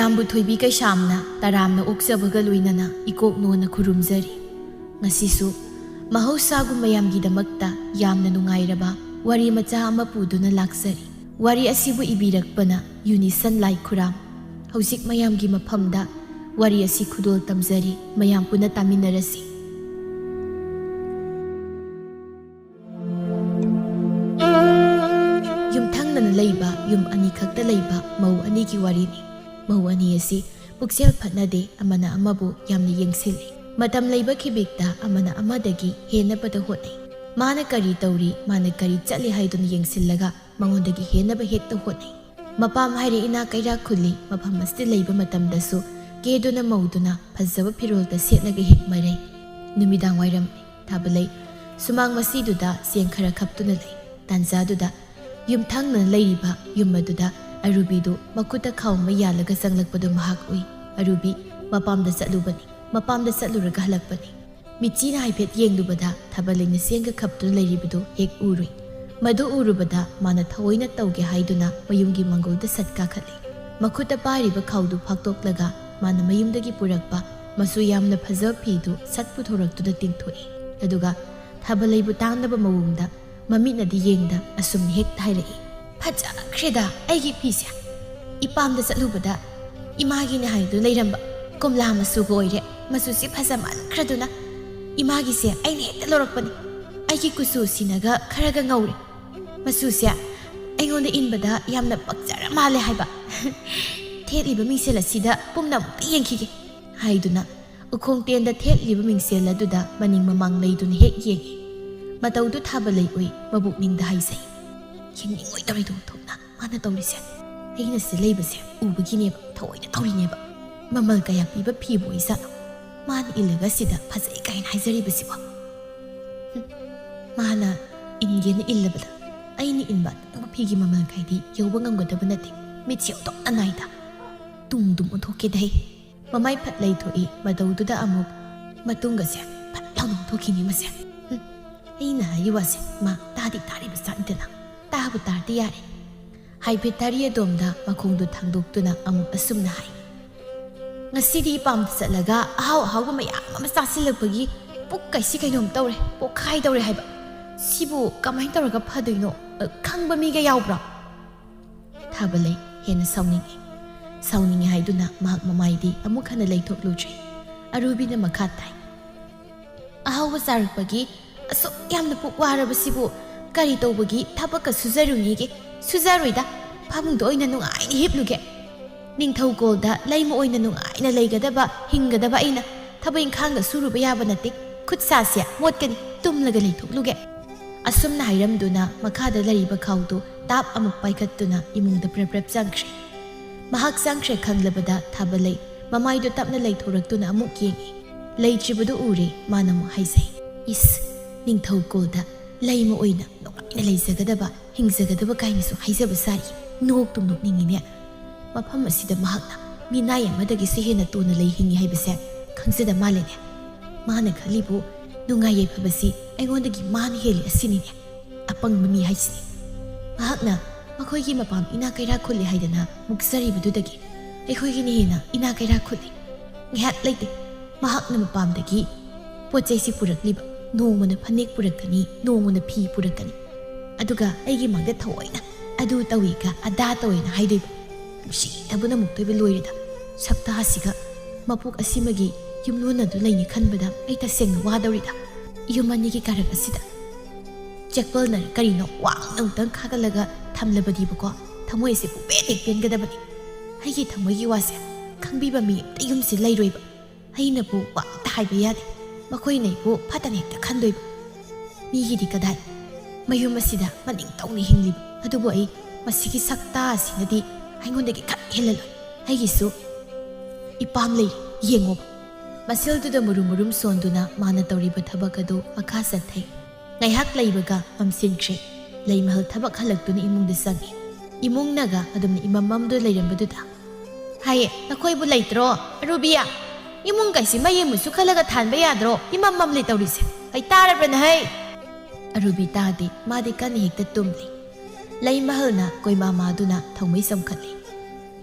ꯃꯌꯥꯝꯕꯨ ꯊꯣꯏꯕꯤ ꯀꯩꯁꯥꯝꯅ ꯇꯔꯥꯝꯅ ꯑꯣꯛꯆꯕꯒ ꯂꯣꯏꯅꯅ ꯏꯀꯣꯛ ꯅꯣꯟꯅ ꯈꯨꯔꯨꯝꯖꯔꯤ꯫ ꯉꯁꯤꯁꯨ ꯃꯍꯧꯁꯥꯒꯨꯝ ꯃꯌꯥꯝꯒꯤꯗꯃꯛꯇ ꯌꯥꯝꯅ ꯅꯨꯡꯉꯥꯏꯔꯕ ꯋꯥꯔꯤ ꯃꯆꯥ ꯑꯃ ꯄꯨꯗꯨꯅ ꯂꯥꯛꯆꯔꯤ꯫ ꯋꯥꯔꯤ ꯑꯁꯤꯕꯨ ꯏꯕꯤꯔꯛꯄꯅ ꯌꯨꯅꯤꯁꯟ ꯂꯥꯏꯈꯨꯔꯥꯝ꯫ ꯍꯧꯖꯤꯛ ꯃꯌꯥꯝꯒꯤ ꯃꯐꯝꯗ ꯋꯥꯔꯤ ꯑꯁꯤ ꯈꯨꯗꯣꯜ ꯇꯝꯖꯔꯤ, ꯃꯌꯥꯝ ꯄꯨꯟꯅ ꯇꯥꯃꯤꯟꯅꯔꯁꯤ꯫ ꯌꯨꯝꯊꯪꯅꯅ ꯂꯩꯕ ꯌꯨꯝ ꯑꯅꯤꯈꯛꯇ ꯂꯩꯕ ꯃꯧ ꯑꯅꯤꯒꯤ ꯋꯥꯔꯤꯅꯤ꯫ ꯃꯧ ꯑꯅꯤ ꯑꯁꯤ ꯄꯨꯛꯆꯦꯜ ꯐꯠꯅꯗꯦ, ꯑꯃꯅ ꯑꯃꯕꯨ ꯌꯥꯝꯅ ꯌꯦꯡꯁꯤꯜꯂꯤ꯫ ꯃꯇꯝ ꯂꯩꯕ ꯈꯤꯕꯤꯛꯇ ꯑꯃꯅ ꯑꯃꯗꯒꯤ ꯍꯦꯟꯅꯕꯗ ꯍꯣꯠꯅꯩ꯫ ꯃꯥꯅ ꯀꯔꯤ ꯇꯧꯔꯤ, ꯃꯥꯅ ꯀꯔꯤ ꯆꯠꯂꯤ ꯍꯥꯏꯗꯨꯅ ꯌꯦꯡꯁꯤꯜꯂꯒ ꯃꯉꯣꯟꯗꯒꯤ ꯍꯦꯟꯅꯕ ꯍꯦꯛꯇ ꯍꯣꯠꯅꯩ꯫ ꯃꯄꯥꯝ ꯍꯥꯏꯔꯦ ꯏꯅꯥꯛ ꯀꯩꯔꯥꯛ ꯈꯨꯜꯂꯤ꯫ ꯃꯐꯝ ꯑꯁꯤꯗ ꯂꯩꯕ ꯃꯇꯝꯗꯁꯨ ꯀꯦꯗꯨꯅ ꯃꯧꯗꯨꯅ ꯐꯖꯕ ꯐꯤꯔꯣꯜꯗ ꯁꯦꯠꯂꯒ ꯍꯦꯛ ꯃꯔꯩ꯫ ꯅꯨꯃꯤꯗꯥꯡ ꯋꯥꯏꯔꯝꯅꯤ, ꯊꯥꯕꯂꯩ ꯁꯨꯃꯥꯡ ꯃꯁꯤꯗꯨꯗ ꯆꯦꯡ ꯈꯔ ꯈꯞꯇꯨꯅ ꯂꯩ꯫ ꯇꯥꯟꯖꯥꯗꯨꯗ ꯌꯨꯝꯊꯪꯅꯅ ꯂꯩꯔꯤꯕ ꯌꯨꯝ ꯑꯗꯨꯗ ꯑꯔꯨꯕꯤꯗꯨ ꯃꯈꯨꯠꯇ ꯈꯥꯎ ꯑꯃ ꯌꯥꯜꯂꯒ ꯆꯪꯂꯛꯄꯗꯨ ꯃꯍꯥꯛ ꯎꯏ꯫ ꯑꯔꯨꯕꯤ ꯃꯄꯥꯝꯗ ꯆꯠꯂꯨꯕꯅꯤ, ꯃꯄꯥꯝꯗ ꯆꯠꯂꯨꯔꯒ ꯍꯜꯂꯛꯄꯅꯤ꯫ ꯃꯤꯠꯆꯤꯅ ꯍꯥꯏꯐꯦꯠ ꯌꯦꯡꯂꯨꯕꯗ ꯊꯥꯕꯂꯩꯅ ꯆꯦꯡꯒ ꯈꯞꯇꯨꯅ ꯂꯩꯔꯤꯕꯗꯨ ꯍꯦꯛ ꯎꯔꯨꯏ꯫ ꯃꯗꯨ ꯎꯔꯨꯕꯗ ꯃꯥꯅ ꯊꯑꯣꯏꯅ ꯇꯧꯒꯦ ꯍꯥꯏꯗꯨꯅ ꯃꯌꯨꯝꯒꯤ ꯃꯥꯡꯒꯣꯜꯗ ꯁꯠ ꯀꯥꯈꯠꯂꯤ꯫ ꯃꯈꯨꯠꯇ ꯄꯥꯏꯔꯤꯕ ꯈꯥꯎꯗꯨ ꯐꯥꯛꯇꯣꯛꯂꯒ ꯃꯥꯅ ꯃꯌꯨꯝꯗꯒꯤ ꯄꯨꯔꯛꯄ ꯃꯆꯨ ꯌꯥꯝꯅ ꯐꯖꯕ ꯐꯤꯗꯨ ꯁꯠ ꯄꯨꯊꯣꯔꯛꯇꯨꯅ ꯇꯤꯡꯊꯣꯛꯏ꯫ ꯑꯗꯨꯒ ꯊꯥꯕꯂꯩꯕꯨ ꯇꯥꯡꯅꯕ ꯃꯑꯣꯡꯗ ꯃꯃꯤꯠꯅꯗꯤ ꯌꯦꯡꯗ ꯑꯁꯨꯝ ꯍꯦꯛꯇ ꯍꯥꯏꯔꯛꯏ, "ꯐꯖꯈ꯭ꯔꯦꯗ ꯑꯩꯒꯤ ꯐꯤꯁꯦ꯫ ꯏꯄꯥꯝꯗ ꯆꯠꯂꯨꯕꯗ ꯏꯃꯥꯒꯤꯅꯦ ꯍꯥꯏꯗꯨ ꯂꯩꯔꯝꯕ ꯀꯣꯝꯂꯥ ꯃꯆꯨꯒ ꯑꯣꯏꯔꯦ꯫ ꯃꯆꯨꯁꯤ ꯐꯖꯃꯟꯈ꯭ꯔꯗꯨꯅ ꯏꯃꯥꯒꯤꯁꯦ ꯑꯩꯅ ꯍꯦꯛꯇ ꯂꯧꯔꯛꯄꯅꯤ꯫ ꯑꯩꯒꯤ ꯀꯨꯆꯨꯁꯤꯅꯒ ꯈꯔꯒ ꯉꯧꯔꯦ꯫ ꯃꯆꯨꯁꯦ ꯑꯩꯉꯣꯟꯗ ꯏꯟꯕꯗ ꯌꯥꯝꯅ ꯄꯛꯆꯔ ꯃꯥꯜꯂꯦ ꯍꯥꯏꯕ꯫ ꯊꯦꯠꯂꯤꯕ ꯃꯤꯡꯁꯦꯜ ꯑꯁꯤꯗ ꯄꯨꯝꯅꯃꯛꯇ ꯌꯦꯡꯈꯤꯒꯦ" ꯍꯥꯏꯗꯨꯅ ꯎꯈꯣꯡꯇꯦꯟꯗ ꯊꯦꯠꯂꯤꯕ ꯃꯤꯡꯁꯦꯜ ꯑꯗꯨꯗ ꯃꯅꯤꯡ ꯃꯃꯥꯡ ꯂꯩꯗꯨꯅ ꯍꯦꯛ ꯌꯦꯡꯉꯤ꯫ ꯃꯇꯧꯗꯨ ꯊꯥꯕꯂꯩ ꯎꯏ, ꯃꯕꯨꯛꯅꯤꯡꯗ ꯍꯥꯏꯖꯩ, "ꯌꯦꯡꯅꯤꯡꯉꯣꯏꯗꯧꯔꯤꯗꯨ ꯊꯣꯛꯅ ꯃꯥꯅ ꯇꯧꯔꯤꯁꯦ꯫ ꯑꯩꯅ ꯁꯤꯗ ꯂꯩꯕꯁꯦ ꯎꯕꯒꯤꯅꯦꯕ, ꯊꯑꯣꯏꯅ ꯇꯧꯔꯤꯅꯦꯕ꯫ ꯃꯃꯜ ꯀꯌꯥ ꯄꯤꯕ ꯐꯤꯕꯨ ꯑꯣꯏꯖꯥꯠꯅꯣ ꯃꯥꯅ ꯏꯜꯂꯒ ꯁꯤꯗ ꯐꯖꯩ ꯀꯥꯏꯅ ꯍꯥꯏꯖꯔꯤꯕꯁꯤꯕꯣ? ꯃꯥꯅ ꯏꯟꯒꯦꯅ ꯏꯜꯂꯕꯗ ꯑꯩꯅ ꯏꯟꯕ ꯑꯇꯪꯕ ꯐꯤꯒꯤ ꯃꯃꯜ ꯈꯩꯗꯤ ꯌꯧꯕ ꯉꯝꯒꯗꯕ ꯅꯠꯇꯦ꯫ ꯃꯤꯠꯁꯦ ꯑꯣꯟꯊꯣꯛꯅ ꯅꯥꯏꯗ, ꯇꯨꯝ ꯑꯣꯟꯊꯣꯛꯀꯦꯗꯩ." ꯃꯃꯥꯏ ꯐꯠ ꯂꯩꯊꯣꯛꯏ꯫ ꯃꯇꯧꯗꯨꯗ ꯑꯃꯨꯛ ꯃꯇꯨꯡꯒꯁꯦ ꯐꯠ ꯂꯥꯎꯅ ꯑꯣꯟꯊꯣꯛꯈꯤꯅꯤ ꯃꯁꯦ꯫ ꯑꯩꯅ ꯍꯥꯏꯔꯤ ꯋꯥꯁꯦ ꯃꯥ ꯇꯥꯗꯤ ꯇꯥꯔꯤꯕ ꯆꯥꯠꯅꯤꯗꯅ, ꯇꯥꯕꯨ ꯇꯥꯔꯗꯤ ꯌꯥꯔꯦ꯫ ꯍꯥꯏꯐꯦꯠ ꯇꯥꯔꯤ ꯑꯗꯣꯝꯗ ꯃꯈꯣꯡꯗꯨ ꯊꯥꯡꯗꯣꯛꯇꯨꯅ ꯑꯃꯨꯛ ꯑꯁꯨꯝꯅ ꯍꯥꯏ, "ꯉꯁꯤꯗꯤ ꯏꯄꯥꯝꯗ ꯆꯠꯂꯒ ꯑꯍꯥꯎ ꯑꯍꯥꯎꯕ ꯃꯌꯥꯝ ꯑꯃ ꯆꯥꯁꯤꯜꯂꯛꯄꯒꯤ ꯄꯨꯛ ꯀꯩꯁꯤ ꯀꯩꯅꯣꯝ ꯇꯧꯔꯦ, ꯄꯣꯛꯈꯥꯏꯗꯧꯔꯦ ꯍꯥꯏꯕ꯫ ꯁꯤꯕꯨ ꯀꯃꯥꯏꯅ ꯇꯧꯔꯒ ꯐꯗꯣꯏꯅꯣ? ꯈꯪꯕ ꯃꯤꯒ ꯌꯥꯎꯕ꯭ꯔꯣ?" ꯊꯥꯕꯂꯩ ꯍꯦꯟꯅ ꯁꯥꯎꯅꯤꯡꯉꯤ꯫ ꯁꯥꯎꯅꯤꯡꯉꯤ ꯍꯥꯏꯗꯨꯅ ꯃꯍꯥꯛ ꯃꯃꯥꯏꯗꯤ ꯑꯃꯨꯛ ꯍꯟꯅ ꯂꯩꯊꯣꯛꯂꯨꯗ꯭ꯔꯤ꯫ ꯑꯔꯨꯕꯤꯅ ꯃꯈꯥ ꯇꯥꯏ, "ꯑꯍꯥꯎꯕ ꯆꯥꯔꯛꯄꯒꯤ ꯑꯁꯨꯛ ꯌꯥꯝꯅ ꯄꯨꯛ ꯋꯥꯔꯕꯁꯤꯕꯨ ꯀꯔꯤ ꯇꯧꯕꯒꯤ ꯊꯕꯛꯀ ꯁꯨꯖꯔꯨꯅꯤꯒꯦ? ꯁꯨꯖꯔꯣꯏꯗ, ꯐꯃꯨꯡꯗ ꯑꯣꯏꯅ ꯅꯨꯡꯉꯥꯏꯅ ꯍꯤꯞꯂꯨꯒꯦ꯫ ꯅꯤꯡꯊꯧꯀꯣꯜꯗ ꯂꯩꯃ ꯑꯣꯏꯅ ꯅꯨꯡꯉꯥꯏꯅ ꯂꯩꯒꯗꯕ, ꯍꯤꯡꯒꯗꯕ ꯑꯩꯅ ꯊꯕꯛ ꯏꯪꯈꯥꯡꯒ ꯁꯨꯔꯨꯕ ꯌꯥꯕ ꯅꯠꯇꯦ꯫ ꯈꯨꯠ ꯁꯥꯁꯦ ꯃꯣꯠꯀꯅꯤ, ꯇꯨꯝꯂꯒ ꯂꯩꯊꯣꯛꯂꯨꯒꯦ." ꯑꯁꯨꯝꯅ ꯍꯥꯏꯔꯝꯗꯨꯅ ꯃꯈꯥꯗ ꯂꯩꯔꯤꯕ ꯈꯥꯎꯗꯨ ꯇꯥꯞ ꯑꯃꯨꯛ ꯄꯥꯏꯈꯠꯇꯨꯅ ꯏꯃꯨꯡꯗ ꯄ꯭ꯔꯞ ꯆꯪꯈ꯭ꯔꯦ꯫ ꯃꯍꯥꯛ ꯆꯪꯈ꯭ꯔꯦ ꯈꯪꯂꯕꯗ ꯊꯥꯕꯂꯩ ꯃꯃꯥꯏꯗꯨ ꯇꯞꯅ ꯂꯩꯊꯣꯔꯛꯇꯨꯅ ꯑꯃꯨꯛ ꯌꯦꯡꯉꯤ꯫ ꯂꯩꯇ꯭ꯔꯤꯕꯗꯨ ꯎꯔꯦ꯫ ꯃꯥꯅ ꯑꯃꯨꯛ ꯍꯥꯏꯖꯩ, "ꯏꯁ, ꯅꯤꯡꯊꯧꯀꯣꯜꯗ ꯂꯩꯃ ꯑꯣꯏꯅ ꯅꯨꯡꯉꯥꯏꯅ ꯂꯩꯖꯒꯗꯕ, ꯍꯤꯡꯖꯒꯗꯕ ꯀꯥꯏꯅꯁꯨ ꯍꯥꯏꯖꯕ ꯁꯥꯔꯤ꯫ ꯅꯣꯛꯇꯨꯝ ꯅꯣꯛꯅꯤꯡꯉꯤꯅꯦ꯫ ꯃꯐꯝ ꯑꯁꯤꯗ ꯃꯍꯥꯛꯅ ꯃꯤꯅꯥꯏ ꯑꯃꯗꯒꯤꯁꯨ ꯍꯦꯟꯅ ꯇꯣꯟꯅ ꯂꯩ ꯍꯤꯡꯉꯤ ꯍꯥꯏꯕꯁꯦ ꯈꯪꯖꯗ ꯃꯥꯜꯂꯦꯅꯦ꯫ ꯃꯥꯅ ꯈꯜꯂꯤꯕꯨ ꯅꯨꯡꯉꯥꯏ ꯌꯥꯏꯐꯕꯁꯤ ꯑꯩꯉꯣꯟꯗꯒꯤ ꯃꯥꯅ ꯍꯦꯜꯂꯤ ꯑꯁꯤꯅꯤꯅꯦ꯫ ꯑꯄꯪꯕ ꯃꯤ ꯍꯥꯏꯁꯤꯅꯤ꯫ ꯃꯍꯥꯛꯅ ꯃꯈꯣꯏꯒꯤ ꯃꯄꯥꯝ ꯏꯅꯥꯛ ꯀꯩꯔꯥꯛ ꯈꯨꯜꯂꯤ ꯍꯥꯏꯗꯅ ꯃꯨꯛꯆꯔꯤꯕꯗꯨꯗꯒꯤ ꯑꯩꯈꯣꯏꯒꯤꯅ ꯍꯦꯟꯅ ꯏꯅꯥꯛ ꯀꯩꯔꯥꯛ ꯈꯨꯜꯂꯤ꯫ ꯉꯥꯏꯍꯥꯛ ꯂꯩꯇꯦ ꯃꯍꯥꯛꯅ ꯃꯄꯥꯝꯗꯒꯤ ꯄꯣꯠ ꯆꯩꯁꯤ ꯄꯨꯔꯛꯂꯤꯕ, ꯅꯣꯡꯃꯅ ꯐꯅꯦꯛ ꯄꯨꯔꯛꯀꯅꯤ, ꯅꯣꯡꯃꯅ ꯐꯤ ꯄꯨꯔꯛꯀꯅꯤ꯫ ꯑꯗꯨꯒ ꯑꯩꯒꯤ ꯃꯥꯡꯗ ꯊꯑꯣꯏꯅ ꯑꯗꯨ ꯇꯧꯏꯒ ꯑꯗꯥ ꯇꯧꯏꯅ ꯍꯥꯏꯗꯣꯏꯕ꯫ ꯅꯨꯡꯁꯤꯗꯕꯅ ꯃꯨꯛꯇꯣꯏꯕ ꯂꯣꯏꯔꯦꯗ꯫ ꯁꯛꯇꯥꯁꯤꯒ ꯃꯄꯣꯛ ꯑꯁꯤꯃꯒꯤ ꯌꯨꯝꯂꯣꯟ ꯑꯗꯨ ꯂꯩꯅꯤ ꯈꯟꯕꯗ ꯑꯩ ꯇꯁꯦꯡꯅ ꯋꯥꯗꯧꯔꯤꯗ꯫ ꯌꯨꯝ ꯑꯅꯤꯒꯤ ꯀꯥꯔꯛ ꯑꯁꯤꯗ ꯆꯦꯛꯄꯜꯅ ꯀꯔꯤꯅꯣ ꯋꯥꯡꯅ ꯑꯃꯨꯛꯇꯪ ꯈꯥꯒꯠꯂꯒ ꯊꯝꯂꯕꯗꯤꯕꯀꯣ ꯊꯃꯣꯏꯁꯦ ꯄꯨꯄꯦꯟ ꯍꯦꯛ ꯄꯦꯟꯒꯗꯕꯅꯤ꯫ ꯑꯩꯒꯤ ꯊꯃꯣꯏꯒꯤ ꯋꯥꯁꯦ ꯈꯪꯕꯤꯕ ꯃꯤ ꯑꯝꯇ ꯌꯨꯝꯁꯤ ꯂꯩꯔꯣꯏꯕ꯫ ꯑꯩꯅꯕꯨ ꯋꯥ ꯑꯝꯇ ꯍꯥꯏꯕ ꯌꯥꯗꯦ, ꯃꯈꯣꯏꯅ ꯑꯩꯕꯨ ꯐꯠꯇꯅ ꯍꯦꯛꯇ ꯈꯟꯗꯣꯏꯕ꯫ ꯃꯤꯒꯤꯗꯤ ꯀꯗꯥꯏ ꯃꯌꯨꯝ ꯑꯁꯤꯗ ꯃꯅꯤꯡ ꯇꯧꯅ ꯍꯤꯡꯂꯤꯕ, ꯑꯗꯨꯕꯨ ꯑꯩ ꯃꯁꯤꯒꯤ ꯁꯛꯇꯥ ꯑꯁꯤꯅꯗꯤ ꯑꯩꯉꯣꯟꯗꯒꯤ ꯈꯔ ꯍꯦꯜꯂꯂꯣꯏ꯫ ꯑꯩꯒꯤꯁꯨ ꯏꯄꯥꯝ ꯂꯩꯔꯤ, ꯌꯦꯡꯉꯣꯕ꯫ ꯃꯁꯤꯜꯗꯨꯗ ꯃꯨꯔꯨꯝ ꯁꯣꯟꯗꯨꯅ ꯃꯥꯅ ꯇꯧꯔꯤꯕ ꯊꯕꯛ ꯑꯗꯨ ꯃꯈꯥ ꯆꯠꯊꯩ꯫ ꯉꯥꯏꯍꯥꯛ ꯂꯩꯕꯒ ꯃꯝꯁꯤꯟꯈ꯭ꯔꯦ꯫ ꯂꯩꯃꯍꯜ ꯊꯕꯛ ꯍꯜꯂꯛꯇꯨꯅ ꯏꯃꯨꯡꯗ ꯆꯪꯉꯤ꯫ ꯏꯃꯨꯡꯅꯒ ꯑꯗꯨꯝꯅ ꯏꯃꯝꯃꯝꯗꯨ ꯂꯩꯔꯝꯕꯗꯨꯗ, "ꯍꯥꯏꯌꯦ ꯅꯈꯣꯏꯕꯨ ꯂꯩꯇ꯭ꯔꯣ ꯑꯔꯨꯕꯤꯌꯥ? ꯏꯃꯨꯡ ꯀꯩꯁꯤ ꯃꯩ ꯑꯃꯁꯨ ꯈꯜꯂꯒ ꯊꯥꯟꯕ ꯌꯥꯗ꯭ꯔꯣ? ꯏꯃꯝ ꯂꯩ ꯇꯧꯔꯤꯁꯦ꯫ ꯑꯩ ꯇꯥꯔꯕ꯭ꯔꯅ ꯍꯩ?" ꯑꯔꯨꯕꯤ ꯇꯥꯗꯦ, ꯃꯥꯗꯤ ꯀꯟꯅ ꯍꯦꯛꯇ ꯇꯨꯝꯂꯤ꯫ ꯂꯩꯃꯍꯜꯅ ꯀꯣꯏꯃꯥꯃꯥꯗꯨꯅ ꯊꯧꯃꯩ ꯆꯝꯈꯠꯂꯤ꯫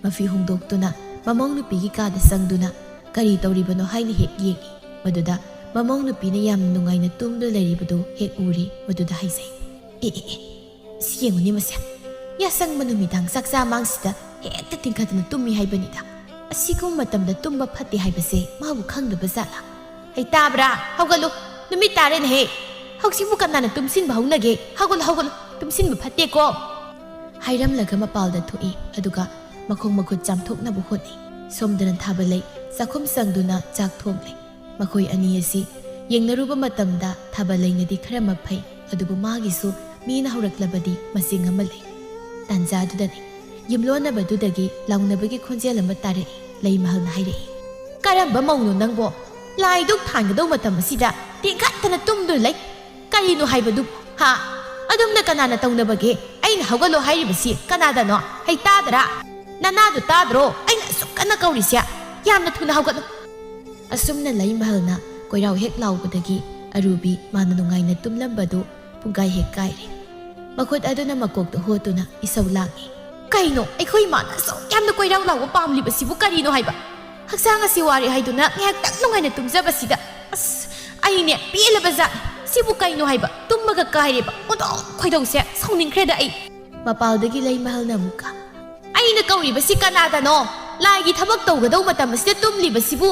ꯃꯐꯤ ꯍꯣꯡꯗꯣꯛꯇꯨꯅ ꯃꯃꯧ ꯅꯨꯄꯤꯒꯤ ꯀꯥꯗ ꯆꯪꯗꯨꯅ ꯀꯔꯤ ꯇꯧꯔꯤꯕꯅꯣ ꯍꯥꯏꯅ ꯍꯦꯛ ꯌꯦꯡꯏ꯫ ꯃꯗꯨꯗ ꯃꯃꯧ ꯅꯨꯄꯤꯅ ꯌꯥꯝ ꯅꯨꯡꯉꯥꯏꯅ ꯇꯨꯝꯗꯨꯅ ꯂꯩꯔꯤꯕꯗꯨ ꯍꯦꯛ ꯎꯔꯤ꯫ ꯃꯗꯨꯗ ꯍꯥꯏꯖꯩ, ꯁꯤ ꯌꯦꯡꯉꯨꯅꯦ ꯃꯁꯦ, ꯌꯥꯆꯪꯕ ꯅꯨꯃꯤꯗꯥꯡ ꯆꯥꯛꯆꯥ ꯃꯥꯡꯁꯤꯗ ꯍꯦꯛꯇ ꯇꯤꯡꯈꯠꯇꯅ ꯇꯨꯝꯃꯤ ꯍꯥꯏꯕꯅꯤꯗ꯫ ꯑꯁꯤꯒꯨꯝꯕ ꯃꯇꯝꯗ ꯇꯨꯝꯕ ꯐꯠꯇꯦ ꯍꯥꯏꯕꯁꯦ ꯃꯥꯕꯨ ꯈꯪꯗꯕ ꯖꯥꯠꯂꯥ? ꯍꯩ ꯇꯥꯕ꯭ꯔꯥ? ꯍꯧꯒꯠꯂꯨ, ꯅꯨꯃꯤꯠ ꯇꯥꯔꯦꯅꯦꯍꯦ, ꯍꯧꯖꯤꯛꯄꯨ ꯀꯅꯥꯅ ꯇꯨꯝꯁꯤꯟꯕ ꯍꯧꯅꯒꯦ? ꯍꯧꯒꯠꯂꯨ ꯍꯧꯒꯠꯂꯨ, ꯇꯨꯝꯁꯤꯟꯕ ꯐꯠꯇꯦꯀꯣ ꯍꯥꯏꯔꯝꯂꯒ ꯃꯄꯥꯜꯗ ꯊꯣꯛꯏ꯫ ꯑꯗꯨꯒ ꯃꯈꯣꯡ ꯃꯈꯨꯠ ꯆꯥꯝꯊꯣꯛꯅꯕ ꯍꯣꯠꯅꯩ꯫ ꯁꯣꯝꯗꯅ ꯊꯥꯕꯜꯂꯩ ꯆꯥꯛꯈꯨꯝ ꯆꯪꯗꯨꯅ ꯆꯥꯛ ꯊꯣꯡꯂꯩ꯫ ꯃꯈꯣꯏ ꯑꯅꯤ ꯑꯁꯤ ꯌꯦꯡꯅꯔꯨꯕ ꯃꯇꯝꯗ ꯊꯥꯕꯜꯂꯩꯅꯗꯤ ꯈꯔ ꯃꯐꯩ, ꯑꯗꯨꯕꯨ ꯃꯥꯒꯤꯁꯨ ꯃꯤꯅ ꯍꯧꯔꯛꯂꯕꯗꯤ ꯃꯁꯤꯡ ꯑꯃ ꯂꯩ꯫ ꯇꯥꯟꯖꯥꯗꯨꯗꯅꯤ ꯌꯨꯝꯂꯣꯟꯅꯕꯗꯨꯗꯒꯤ ꯂꯥꯎꯅꯕꯒꯤ ꯈꯣꯟꯖꯦꯜ ꯑꯃ ꯇꯥꯔꯛꯏ꯫ ꯂꯩꯃꯍꯜꯅ ꯍꯥꯏꯔꯛꯏ, ꯀꯔꯝꯕ ꯃꯧꯅꯣ ꯅꯪꯕꯣ? ꯂꯥꯏꯗꯨꯛ ꯊꯥꯟꯒꯗꯧ ꯃꯇꯝ ꯑꯁꯤꯗ ꯇꯦꯡꯈꯠꯇꯅ ꯇꯨꯝꯗꯨꯅ ꯂꯩ, ꯀꯔꯤꯅꯣ ꯍꯥꯏꯕꯗꯨꯕꯨ? ꯍꯥ, ꯑꯗꯨꯝꯅ ꯀꯅꯥꯅ ꯇꯧꯅꯕꯒꯦ? ꯑꯩꯅ ꯍꯧꯒꯠꯂꯣ ꯍꯥꯏꯔꯤꯕꯁꯤ ꯀꯅꯥꯗꯅꯣ? ꯍꯩ ꯇꯥꯗ꯭ꯔꯥ? ꯅꯅꯥꯗꯨ ꯇꯥꯗ꯭ꯔꯣ ꯑꯩꯅ ꯑꯁꯨꯛ ꯀꯟꯅ ꯀꯧꯔꯤꯁꯦ? ꯌꯥꯝꯅ ꯊꯨꯅ ꯍꯧꯒꯠꯂꯨ꯫ ꯑꯁꯨꯝꯅ ꯂꯩꯃꯍꯜꯅ ꯀꯣꯏꯔꯥꯎ ꯍꯦꯛ ꯂꯥꯎꯕꯗꯒꯤ ꯑꯔꯨꯕꯤ ꯃꯥꯅ ꯅꯨꯡꯉꯥꯏꯅ ꯇꯨꯝꯂꯝꯕꯗꯨ ꯄꯨꯡꯒꯥꯏ ꯍꯦꯛ ꯀꯥꯏꯔꯦ꯫ ꯃꯈꯨꯠ ꯑꯗꯨꯅ ꯃꯀꯣꯛꯇ ꯍꯣꯠꯇꯨꯅ ꯏꯁꯧ ꯂꯥꯡꯏ, ꯀꯩꯅꯣ ꯑꯩꯈꯣꯏ ꯏꯃꯥꯅ ꯑꯁꯨꯛ ꯌꯥꯝꯅ ꯀꯣꯏꯔꯥꯎ ꯂꯥꯎꯕ ꯄꯥꯝꯂꯤꯕꯁꯤꯕꯨ ꯀꯔꯤꯅꯣ ꯍꯥꯏꯕ? ꯍꯛꯆꯥꯡ ꯑꯁꯤ ꯋꯥꯔꯦ ꯍꯥꯏꯗꯨꯅ ꯉꯥꯏꯍꯥꯛꯇꯪ ꯅꯨꯡꯉꯥꯏꯅ ꯇꯨꯝꯖꯕꯁꯤꯗ ꯑꯁ ꯑꯩꯅꯦ ꯄꯦꯜꯂꯕꯖꯥꯠꯅꯤ꯫ ꯁꯤꯕꯨ ꯀꯩꯅꯣ ꯍꯥꯏꯕ? ꯇꯨꯝꯃꯒ ꯀꯥꯏꯔꯦꯕ ꯑꯣꯟꯊꯣꯛ ꯈꯣꯏꯗꯧꯁꯦ ꯁꯥꯎꯅꯤꯡꯈ꯭ꯔꯦꯗ ꯑꯩ꯫ ꯃꯄꯥꯜꯗꯒꯤ ꯂꯩꯃꯍꯜꯅ ꯑꯃꯨꯛꯀ, ꯑꯩꯅ ꯀꯧꯔꯤꯕꯁꯤ ꯀꯅꯥꯗꯅꯣ? ꯂꯥꯏꯒꯤ ꯊꯕꯛ ꯇꯧꯒꯗꯧ ꯃꯇꯝ ꯑꯁꯤꯗ ꯇꯨꯝꯂꯤꯕꯁꯤꯕꯨ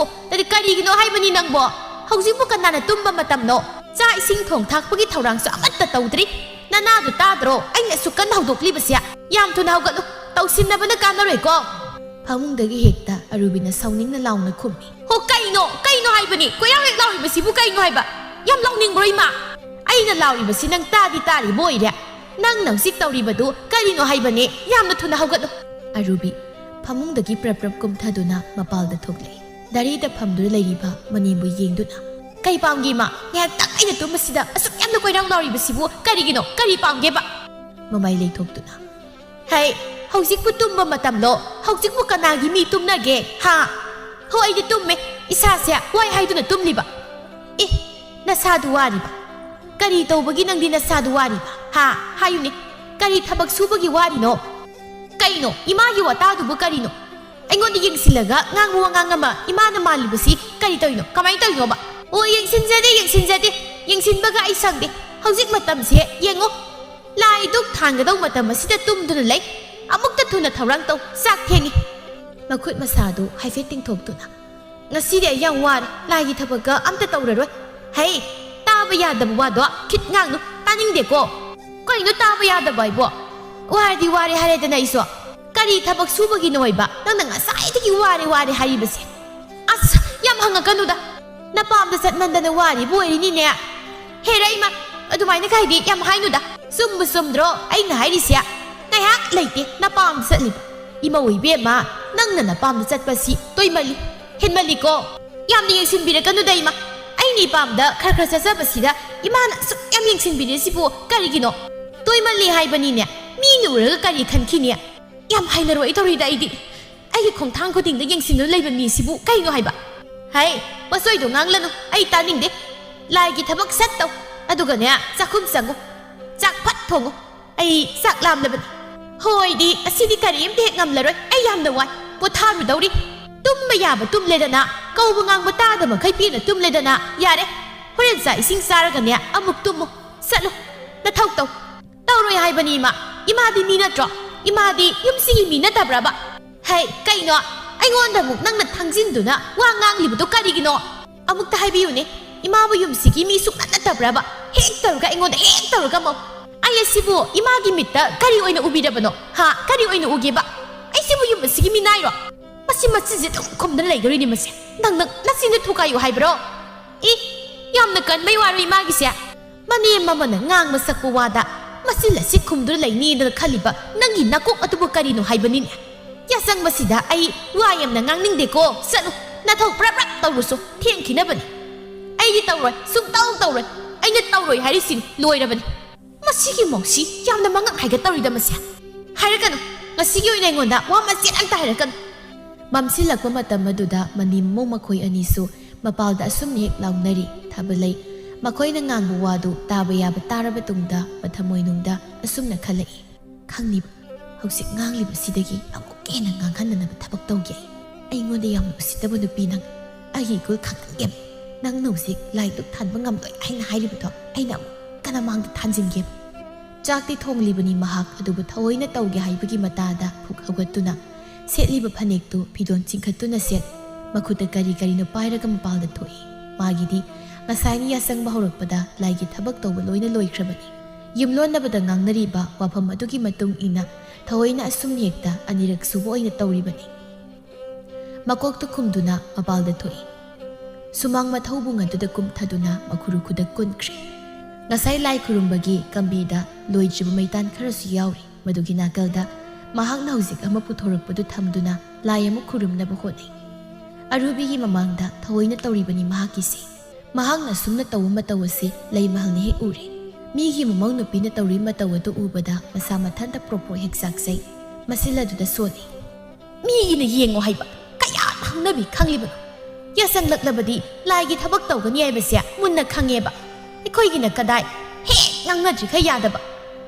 ꯀꯔꯤꯒꯤꯅோ ꯍꯥꯏꯕꯅꯤ ꯅꯪꯕꯣ? ꯍꯧꯖꯤꯛꯄꯨ ꯀꯅꯥꯅ ꯇꯨꯝꯕ ꯃꯇꯝꯅꯣ? ꯆꯥꯛ ꯏꯁꯤꯡ ꯊꯣꯡ ꯊꯥꯛꯄꯒꯤ ꯊꯧꯔꯥꯡꯁꯨ ꯑꯃꯠꯇ ꯇꯧꯗ꯭ꯔꯤ, ꯅꯅꯥꯗꯨ ꯇꯥꯗ꯭ꯔꯣ ꯑꯩꯅ ꯑꯁꯨꯛ ꯀꯟꯅ ꯍꯧꯗꯣꯛꯂꯤꯕꯁꯦ? ꯌꯥꯝ ꯊꯨꯅ ꯍꯧꯒꯠꯂꯨ, ꯇꯧꯁꯤꯟꯅꯕꯅ ꯀꯥꯟꯅꯔꯣꯏꯀꯣ꯫ ꯐꯃꯨꯡꯗꯒꯤ ꯍꯦꯛꯇ ꯑꯔꯨꯕꯤꯅ ꯁꯥꯎꯅꯤꯡꯅ ꯂꯥꯎꯅ ꯈꯨꯝꯃꯤ, ꯍꯣ ꯀꯩꯅꯣ ꯍꯥꯏꯕꯅꯤ? ꯀꯣꯏꯔꯥꯎ ꯍꯦꯛ ꯂꯥꯎꯔꯤꯕꯁꯤꯕꯨ ꯀꯩꯅꯣ ꯍꯥꯏꯕ? ꯌꯥꯝ ꯂꯥꯎꯅꯤꯡꯕ꯭ꯔꯣ ꯏꯃꯥ? ꯑꯩꯅ ꯂꯥꯎꯔꯤꯕꯁꯤ ꯅꯪ ꯇꯥꯔꯤꯕ ꯑꯣꯏꯔꯦ? ꯅꯪꯅ ꯍꯧꯖꯤꯛ ꯇꯧꯔꯤꯕꯗꯨ ꯀꯔꯤꯅꯣ ꯍꯥꯏꯕꯅꯤ? ꯌꯥꯝꯅ ꯊꯨꯅ ꯍꯧꯒꯠꯂꯨ꯫ ꯑꯔꯨꯕꯤ ꯐꯃꯨꯡꯗꯒꯤ ꯄ꯭ꯔꯞ ꯀꯨꯝꯊꯗꯨꯅ ꯃꯄꯥꯜꯗ ꯊꯣꯛꯂꯛꯏ꯫ ꯗꯥꯔꯤꯗ ꯐꯝꯗꯨꯅ ꯂꯩꯔꯤꯕ ꯃꯅꯦꯝꯕꯨ ꯌꯦꯡꯗꯨꯅ, ꯀꯩ ꯄꯥꯝꯒꯦ ꯏꯃꯥ? ꯉꯥꯏꯍꯥꯛꯇꯪ ꯑꯩꯅ ꯇꯨꯝꯕꯁꯤꯗ ꯑꯁꯨꯛ ꯌꯥꯝꯅ ꯀꯣꯏꯔꯥꯎ ꯂꯥꯎꯔꯤꯕꯁꯤꯕꯨ ꯀꯔꯤꯒꯤꯅꯣ? ꯀꯔꯤ ꯄꯥꯝꯒꯦꯕ? ꯃꯃꯥꯏ ꯂꯩꯊꯣꯛꯇꯨꯅ, ꯍꯩ, ꯍꯧꯖꯤꯛꯄꯨ ꯇꯨꯝꯕ ꯃꯇꯝꯂꯣ? ꯍꯧꯖꯤꯛꯄꯨ ꯀꯅꯥꯒꯤ ꯃꯤ ꯇꯨꯝꯅꯒꯦ? ꯍꯥ? ꯍꯣ, ꯑꯩꯗꯤ ꯇꯨꯝꯃꯦ, ꯏꯁꯥꯁꯦ ꯋꯥꯏ ꯍꯥꯏꯗꯨꯅ ꯇꯨꯝꯂꯤꯕ꯫ ꯅꯁꯥꯗꯨ ꯋꯥꯔꯤꯕ? ꯀꯔꯤ ꯇꯧꯕꯒꯤ ꯅꯪꯗꯤ ꯅꯁꯥꯗꯨ ꯋꯥꯔꯤꯕ? ꯍꯥ, ꯍꯥꯏꯌꯨꯅꯦ, ꯀꯔꯤ ꯊꯕꯛ ꯁꯨꯕꯒꯤ ꯋꯥꯔꯤꯅꯣ? ꯀꯩꯅꯣ ꯏꯃꯥꯒꯤ ꯋꯥꯇꯥꯗꯨꯕꯨ ꯀꯔꯤꯅꯣ? ꯑꯩꯉꯣꯟꯗ ꯌꯦꯡꯁꯤꯜꯂꯒ ꯉꯥꯡꯕ ꯋꯥꯉꯥꯡ ꯑꯃ ꯏꯃꯥꯅ ꯃꯥꯜꯂꯤꯕꯁꯤ ꯀꯔꯤ ꯇꯧꯔꯤꯅꯣ? ꯀꯃꯥꯏꯅ ꯇꯧꯔꯤꯅꯣꯕ? ꯑꯣ, ꯌꯦꯡꯁꯤꯟꯖꯗꯦ, ꯌꯦꯡꯁꯤꯟꯕꯒ ꯑꯩ ꯁꯪꯗꯦ꯫ ꯍꯧꯖꯤꯛ ꯃꯇꯝꯁꯦ ꯌꯦꯡꯉꯣ, ꯂꯥꯏ ꯗꯨꯛ ꯊꯥꯟꯒꯗꯧ ꯃꯇꯝ ꯑꯁꯤꯗ ꯇꯨꯝꯗꯨꯅ ꯂꯩ, ꯑꯃꯨꯛꯇ ꯊꯨꯅ ꯊꯧꯔꯥꯡ ꯇꯧ, ꯆꯥꯛ ꯊꯦꯡꯉꯤ꯫ ꯃꯈꯨꯠ ꯃꯁꯥꯗꯨ ꯍꯥꯏꯐꯦꯠ ꯇꯤꯡꯊꯣꯛꯇꯨꯅ, ꯉꯁꯤꯗꯤ ꯑꯩ ꯌꯥꯝ ꯋꯥꯔꯦ, ꯂꯥꯏꯒꯤ ꯊꯕꯛꯀ ꯑꯝꯇ ꯇꯧꯔꯔꯣꯏ꯫ ꯍꯩ, ꯇꯥꯕ ꯌꯥꯗꯕ ꯋꯥꯗꯣ ꯈꯤꯠ ꯉꯥꯡꯅꯨ, ꯇꯥꯅꯤꯡꯗꯦꯀꯣ꯫ ꯀꯩꯅꯣ ꯇꯥꯕ ꯌꯥꯗꯕ ꯍꯥꯏꯕꯣ? ꯋꯥꯔꯗꯤ ꯋꯥꯔꯦ ꯍꯥꯏꯔꯦꯗꯅ ꯑꯩꯁꯨ, ꯀꯔꯤ ꯊꯕꯛ ꯁꯨꯕꯒꯤꯅꯣ ꯍꯥꯏꯕ ꯅꯪꯅ ꯉꯁꯥꯏꯗꯒꯤ ꯋꯥꯔꯦ ꯍꯥꯏꯔꯤꯕꯁꯦ? ꯑꯁ, ꯌꯥꯝ ꯍꯪꯉꯛꯀꯅꯨꯗ, ꯅꯄꯥꯝꯗ ꯆꯠꯃꯟꯗꯅ ꯋꯥꯔꯤꯕ ꯑꯣꯏꯔꯤꯅꯤꯅꯦ꯫ ꯍꯦꯔ ꯏꯃꯥ, ꯑꯗꯨꯃꯥꯏꯅ ꯀꯥꯏꯗꯤ ꯌꯥꯝ ꯍꯥꯏꯅꯨꯗ, ꯆꯨꯝꯗ꯭ꯔꯣ ꯑꯩꯅ ꯍꯥꯏꯔꯤꯁꯦ? ꯉꯥꯏꯍꯥꯛ ꯂꯩꯇꯦ ꯅꯄꯥꯝꯗ ꯆꯠꯂꯤꯕ ꯏꯃꯧ ꯏꯕꯦꯝꯃ, ꯅꯪꯅ ꯅꯄꯥꯝꯗ ꯆꯠꯄꯁꯤ ꯇꯣꯏꯃꯜꯂꯤ, ꯍꯦꯟꯃꯜꯂꯤꯀꯣ꯫ ꯌꯥꯝꯅ ꯌꯦꯡꯁꯤꯟꯕꯤꯔꯛꯀꯅꯨꯗ ꯏꯃꯥ, ꯑꯩꯅ ꯏꯄꯥꯝꯗ ꯈꯔ ꯆꯠꯆꯕꯁꯤꯗ ꯏꯃꯥꯅ ꯑꯁꯨꯛ ꯌꯥꯝ ꯌꯦꯡꯁꯤꯟꯕꯤꯔꯤꯁꯤꯕꯨ ꯀꯔꯤꯒꯤꯅꯣ? ꯇꯣꯏꯃꯜꯂꯤ ꯍꯥꯏꯕꯅꯤꯅꯦ, ꯃꯤꯅ ꯎꯔꯒ ꯀꯔꯤ ꯈꯟꯈꯤꯅꯤ? ꯌꯥꯝ ꯍꯩꯅꯔꯣꯏ ꯇꯧꯔꯤꯗ ꯑꯩꯗꯤ, ꯑꯩꯒꯤ ꯈꯣꯡꯊꯥꯡ ꯈꯨꯗꯤꯡꯗ ꯌꯦꯡꯁꯤꯟꯗꯨꯅ ꯂꯩꯕ ꯃꯤꯁꯤꯕꯨ ꯀꯩꯅꯣ ꯍꯥꯏꯕ? ꯍꯩ, ꯃꯁꯣꯏꯗꯣ ꯉꯥꯡꯂꯅꯨ, ꯑꯩ ꯇꯥꯅꯤꯡꯗꯦ꯫ ꯂꯥꯏꯒꯤ ꯊꯕꯛ ꯁꯠ ꯇꯧ, ꯑꯗꯨꯒꯅꯦ ꯆꯥꯛꯈꯨꯝ ꯆꯪꯉꯨ, ꯆꯥꯛ ꯐꯠ ꯊꯣꯡꯉꯨ, ꯑꯩ ꯆꯥꯛ ꯂꯥꯝꯂꯕꯅꯤ꯫ ꯍꯣꯏꯗꯤ ꯑꯁꯤꯗꯤ ꯀꯔꯤꯝꯇ ꯍꯦꯛ ꯉꯝꯂꯔꯣꯏ, ꯑꯩ ꯌꯥꯝꯅ ꯋꯥꯏ, ꯄꯣꯊꯥꯔꯨꯗꯧꯔꯤ꯫ ꯇꯨꯝꯕ ꯌꯥꯕ ꯇꯨꯝꯂꯦꯗꯅ, ꯀꯧꯕ ꯉꯥꯡꯕ ꯇꯥꯗꯕ ꯃꯈꯩ ꯄꯦꯟꯅ ꯇꯨꯝꯂꯦꯗꯅ, ꯌꯥꯔꯦ꯫ ꯍꯣꯔꯦꯟ ꯆꯥꯛ ꯏꯁꯤꯡ ꯆꯥꯔꯒꯅꯦ ꯑꯃꯨꯛ ꯇꯨꯝꯃꯨ, ꯆꯠꯂꯨ, ꯅꯊꯧ ꯇꯧ꯫ ꯇꯧꯔꯣꯏ ꯍꯥꯏꯕꯅꯤ ꯏꯃꯥ, ꯏꯃꯥꯗꯤ ꯃꯤ ꯅꯠꯇ꯭ꯔꯣ? ꯏꯃꯥꯗꯤ ꯌꯨꯝꯁꯤꯒꯤ ꯃꯤ ꯅꯠꯇꯕ꯭ꯔꯕ? ꯍꯩ, ꯀꯩꯅꯣ ꯑꯩꯉꯣꯟꯗ ꯑꯃꯨꯛ ꯅꯪꯅ ꯊꯥꯡꯖꯤꯟꯗꯨꯅ ꯋꯥ ꯉꯥꯡꯂꯤꯕꯗꯨ ꯀꯔꯤꯒꯤꯅꯣ? ꯑꯃꯨꯛꯇ ꯍꯥꯏꯕꯤꯌꯨꯅꯦ, ꯏꯃꯥꯕꯨ ꯌꯨꯝꯁꯤꯒꯤ ꯃꯤ ꯁꯨꯡꯅꯠ ꯅꯠꯇꯕ꯭ꯔꯕ? ꯍꯦꯛ ꯇꯧꯔꯒ ꯑꯩꯉꯣꯟꯗ ꯍꯦꯛ ꯇꯧꯔꯒ ꯑꯃꯨꯛ, ꯑꯩ ꯑꯁꯤꯕꯨ ꯏꯃꯥꯒꯤ ꯃꯤꯠꯇ ꯀꯔꯤ ꯑꯣꯏꯅ ꯎꯕꯤꯔꯕꯅꯣ? ꯍꯥ, ꯀꯔꯤ ꯑꯣꯏꯅ ꯎꯒꯦꯕ? ꯑꯩꯁꯤꯕꯨ ꯌꯨꯝ ꯑꯁꯤꯒꯤ ꯃꯤꯅꯥꯏꯔꯣ? ꯃꯆꯤꯟꯁꯦ ꯑꯗꯨꯝ ꯈꯨꯝꯗꯅ ꯂꯩꯗꯣꯔꯤꯅꯤ ꯃꯁꯦ꯫ ꯅꯪ ꯅꯆꯤꯟꯗ ꯊꯨꯒꯥꯏꯌꯨ ꯍꯥꯏꯕ꯭ꯔꯣ? ꯌꯥꯝꯅ ꯀꯟꯕꯩ ꯋꯥꯔꯣ ꯏꯃꯥꯒꯤꯁꯦ? ꯃꯅꯦꯝ ꯑꯃꯅ ꯉꯥꯡꯕ ꯁꯛꯄ ꯋꯥꯗ ꯃꯆꯤꯟ ꯑꯁꯤ ꯈꯨꯝꯗꯨꯅ ꯂꯩꯅꯤꯗꯅ ꯈꯜꯂꯤꯕ ꯅꯪꯒꯤ ꯅꯀꯣꯛ ꯑꯗꯨꯕꯨ ꯀꯔꯤꯅꯣ ꯍꯥꯏꯕꯅꯤꯅꯦ? ꯌꯥꯆꯪꯕꯁꯤꯗ ꯑꯩ ꯋꯥ ꯌꯥꯝꯅ ꯉꯥꯡꯅꯤꯡꯗꯦꯀꯣ, ꯆꯠꯂꯨ, ꯅꯊꯧ ꯄ꯭ꯔꯞ ꯇꯧꯔꯨꯁꯨ, ꯊꯦꯡꯈꯤꯅꯕꯅꯤ꯫ ꯑꯩꯗꯤ ꯇꯧꯔꯣꯏ, ꯁꯨꯡꯇꯧ ꯇꯧꯔꯣꯏ, ꯑꯩꯅ ꯇꯧꯔꯣꯏ ꯍꯥꯏꯔꯤꯁꯤꯅꯤ, ꯂꯣꯏꯔꯕꯅꯤ꯫ ꯃꯁꯤꯒꯤ ꯃꯧꯁꯤ ꯌꯥꯝꯅ ꯃꯉꯛ ꯍꯥꯏꯒꯠꯇꯧꯔꯤꯗ ꯃꯁꯦ꯫ ꯍꯥꯏꯔꯛꯀꯅꯨ, ꯉꯁꯤꯒꯤ ꯑꯣꯏꯅ ꯑꯩꯉꯣꯟꯗ ꯋꯥ ꯃꯆꯦꯠ ꯑꯝꯇ ꯍꯥꯏꯔꯛꯀꯅꯨ꯫ ꯃꯝꯁꯤꯜꯂꯛꯄ ꯃꯇꯝ ꯑꯗꯨꯗ ꯃꯅꯦꯝꯃꯧ ꯃꯈꯣꯏ ꯑꯅꯤꯁꯨ ꯃꯄꯥꯜꯗ ꯑꯁꯨꯝꯅ ꯍꯦꯛ ꯂꯥꯎꯅꯔꯤ꯫ ꯊꯥꯕꯜꯂꯩ ꯃꯈꯣꯏꯅ ꯉꯥꯡꯕ ꯋꯥꯗꯨ ꯇꯥꯕ ꯌꯥꯕ ꯇꯥꯔꯕ ꯇꯨꯡꯗ ꯃꯊꯃꯣꯏꯅꯨꯡꯗ ꯑꯁꯨꯝꯅ ꯈꯜꯂꯛꯏ, ꯈꯪꯅꯤꯕ, ꯍꯧꯖꯤꯛ ꯉꯥꯡꯂꯤꯕꯁꯤꯗꯒꯤ ꯑꯃꯨꯛ ꯍꯦꯟꯅ ꯉꯥꯡꯍꯟꯅꯅꯕ ꯊꯕꯛ ꯇꯧꯒꯦ ꯑꯩ꯫ ꯑꯩꯉꯣꯟꯗ ꯌꯥꯝꯅ ꯎꯁꯤꯠꯇꯕ ꯅꯨꯄꯤ ꯅꯪ ꯑꯩꯒꯤ ꯒꯨꯜ ꯈꯪꯒꯦ ꯅꯪꯅ ꯍꯧꯖꯤꯛ ꯂꯥꯏꯗꯨꯛ ꯊꯥꯟꯕ ꯉꯝꯂꯣꯏ ꯍꯥꯏꯅ ꯍꯥꯏꯔꯤꯕꯗꯣ ꯑꯩꯅ ꯑꯃꯨꯛ ꯀꯅꯥ ꯃꯥꯡꯗ ꯊꯥꯟꯖꯤꯟꯒꯦ ꯆꯥꯛꯇꯤ ꯊꯣꯡꯂꯤꯕꯅꯤ ꯃꯍꯥꯛ ꯑꯗꯨꯕꯨ ꯊꯑꯣꯏꯅ ꯇꯧꯒꯦ ꯍꯥꯏꯕꯒꯤ ꯃꯇꯥꯗ ꯐꯨꯛ ꯍꯧꯒꯠꯇꯨꯅ ꯁꯦꯠꯂꯤꯕ ꯐꯅꯦꯛꯇꯨ ꯐꯤꯗꯣꯟ ꯆꯤꯡꯈꯠꯇꯨꯅ ꯁꯦꯠ ꯃꯈꯨꯠꯇ ꯀꯔꯤ ꯀꯔꯤꯅꯣ ꯄꯥꯏꯔꯒ ꯃꯄꯥꯟꯗ ꯊꯣꯛꯏ ꯃꯥꯒꯤꯗꯤ ꯉꯁꯥꯏꯅ ꯌꯥꯆꯪꯕ ꯍꯧꯔꯛꯄꯗ ꯂꯥꯏꯒꯤ ꯊꯕꯛ ꯇꯧꯕ ꯂꯣꯏꯅ ꯂꯣꯏꯈ꯭ꯔꯕꯅꯤ ꯌꯨꯝꯂꯣꯟꯅꯕꯗ ꯉꯥꯡꯅꯔꯤꯕ ꯋꯥꯐꯝ ꯑꯗꯨꯒꯤ ꯃꯇꯨꯡ ꯏꯟꯅ ꯊꯑꯣꯏꯅ ꯑꯁꯨꯝ ꯍꯦꯛꯇ ꯑꯅꯤꯔꯛ ꯁꯨꯕ ꯑꯣꯏꯅ ꯇꯧꯔꯤꯕꯅꯤ ꯃꯀꯣꯛꯇ ꯈꯨꯝꯗꯨꯅ ꯃꯄꯥꯜꯗ ꯊꯣꯛꯏ ꯁꯨꯃꯥꯡ ꯃꯊꯧꯕꯨꯡ ꯑꯗꯨꯗ ꯀꯨꯝꯊꯗꯨꯅ ꯃꯈꯨꯔꯨ ꯈꯨꯗꯛ ꯀꯨꯟꯈ꯭ꯔꯦ ꯉꯁꯥꯏ ꯂꯥꯏ ꯈꯨꯔꯨꯝꯕꯒꯤ ꯀꯝꯕꯤꯗ ꯂꯣꯏꯗ꯭ꯔꯤꯕ ꯃꯩꯇꯥꯟ ꯈꯔꯁꯨ ꯌꯥꯎꯔꯤ ꯃꯗꯨꯒꯤ ꯅꯥꯀꯜꯗ ꯃꯍꯥꯛꯅ ꯍꯧꯖꯤꯛ ꯑꯃ ꯄꯨꯊꯣꯔꯛꯄꯗꯨ ꯊꯝꯗꯨꯅ ꯂꯥꯏ ꯑꯃ ꯈꯨꯔꯨꯝꯅꯕ ꯍꯣꯠꯅꯩ ꯑꯔꯨꯕꯤꯒꯤ ꯃꯃꯥꯡꯗ ꯊꯑꯣꯏꯅ ꯇꯧꯔꯤꯕꯅꯤ ꯃꯍꯥꯛꯀꯤꯁꯤ ꯃꯍꯥꯛꯅ ꯁꯨꯝꯅ ꯇꯧꯕ ꯃꯇꯧ ꯑꯁꯤ ꯂꯩꯃꯍꯜꯅ ꯍꯦꯛ ꯎꯔꯦ ꯃꯤꯒꯤ ꯃꯃꯧ ꯅꯨꯄꯤꯅ ꯇꯧꯔꯤ ꯃꯇꯧ ꯑꯗꯨ ꯎꯕꯗ ꯃꯁꯥ ꯃꯊꯟꯇ ꯄ꯭ꯔꯣꯛ ꯍꯦꯛ ꯆꯥꯛꯆꯩ ꯃꯁꯤꯜ ꯑꯗꯨꯗ ꯁꯣꯜꯂꯤ ꯃꯤꯒꯤꯅ ꯌꯦꯡꯉꯣ ꯍꯥꯏꯕ ꯀꯌꯥ ꯍꯪꯅꯕꯤ ꯈꯪꯂꯤꯕꯅꯣ ꯌꯥꯆꯪꯂꯛꯂꯕꯗꯤ ꯂꯥꯏꯒꯤ ꯊꯕꯛ ꯇꯧꯒꯅꯤ ꯍꯥꯏꯕꯁꯦ ꯃꯨꯟꯅ ꯈꯪꯉꯦꯕ ꯑꯩꯈꯣꯏꯒꯤꯅ ꯀꯗꯥꯏ ꯍꯦꯛ ꯉꯥꯡꯅꯗ꯭ꯔꯤꯈꯩ ꯌꯥꯗꯕ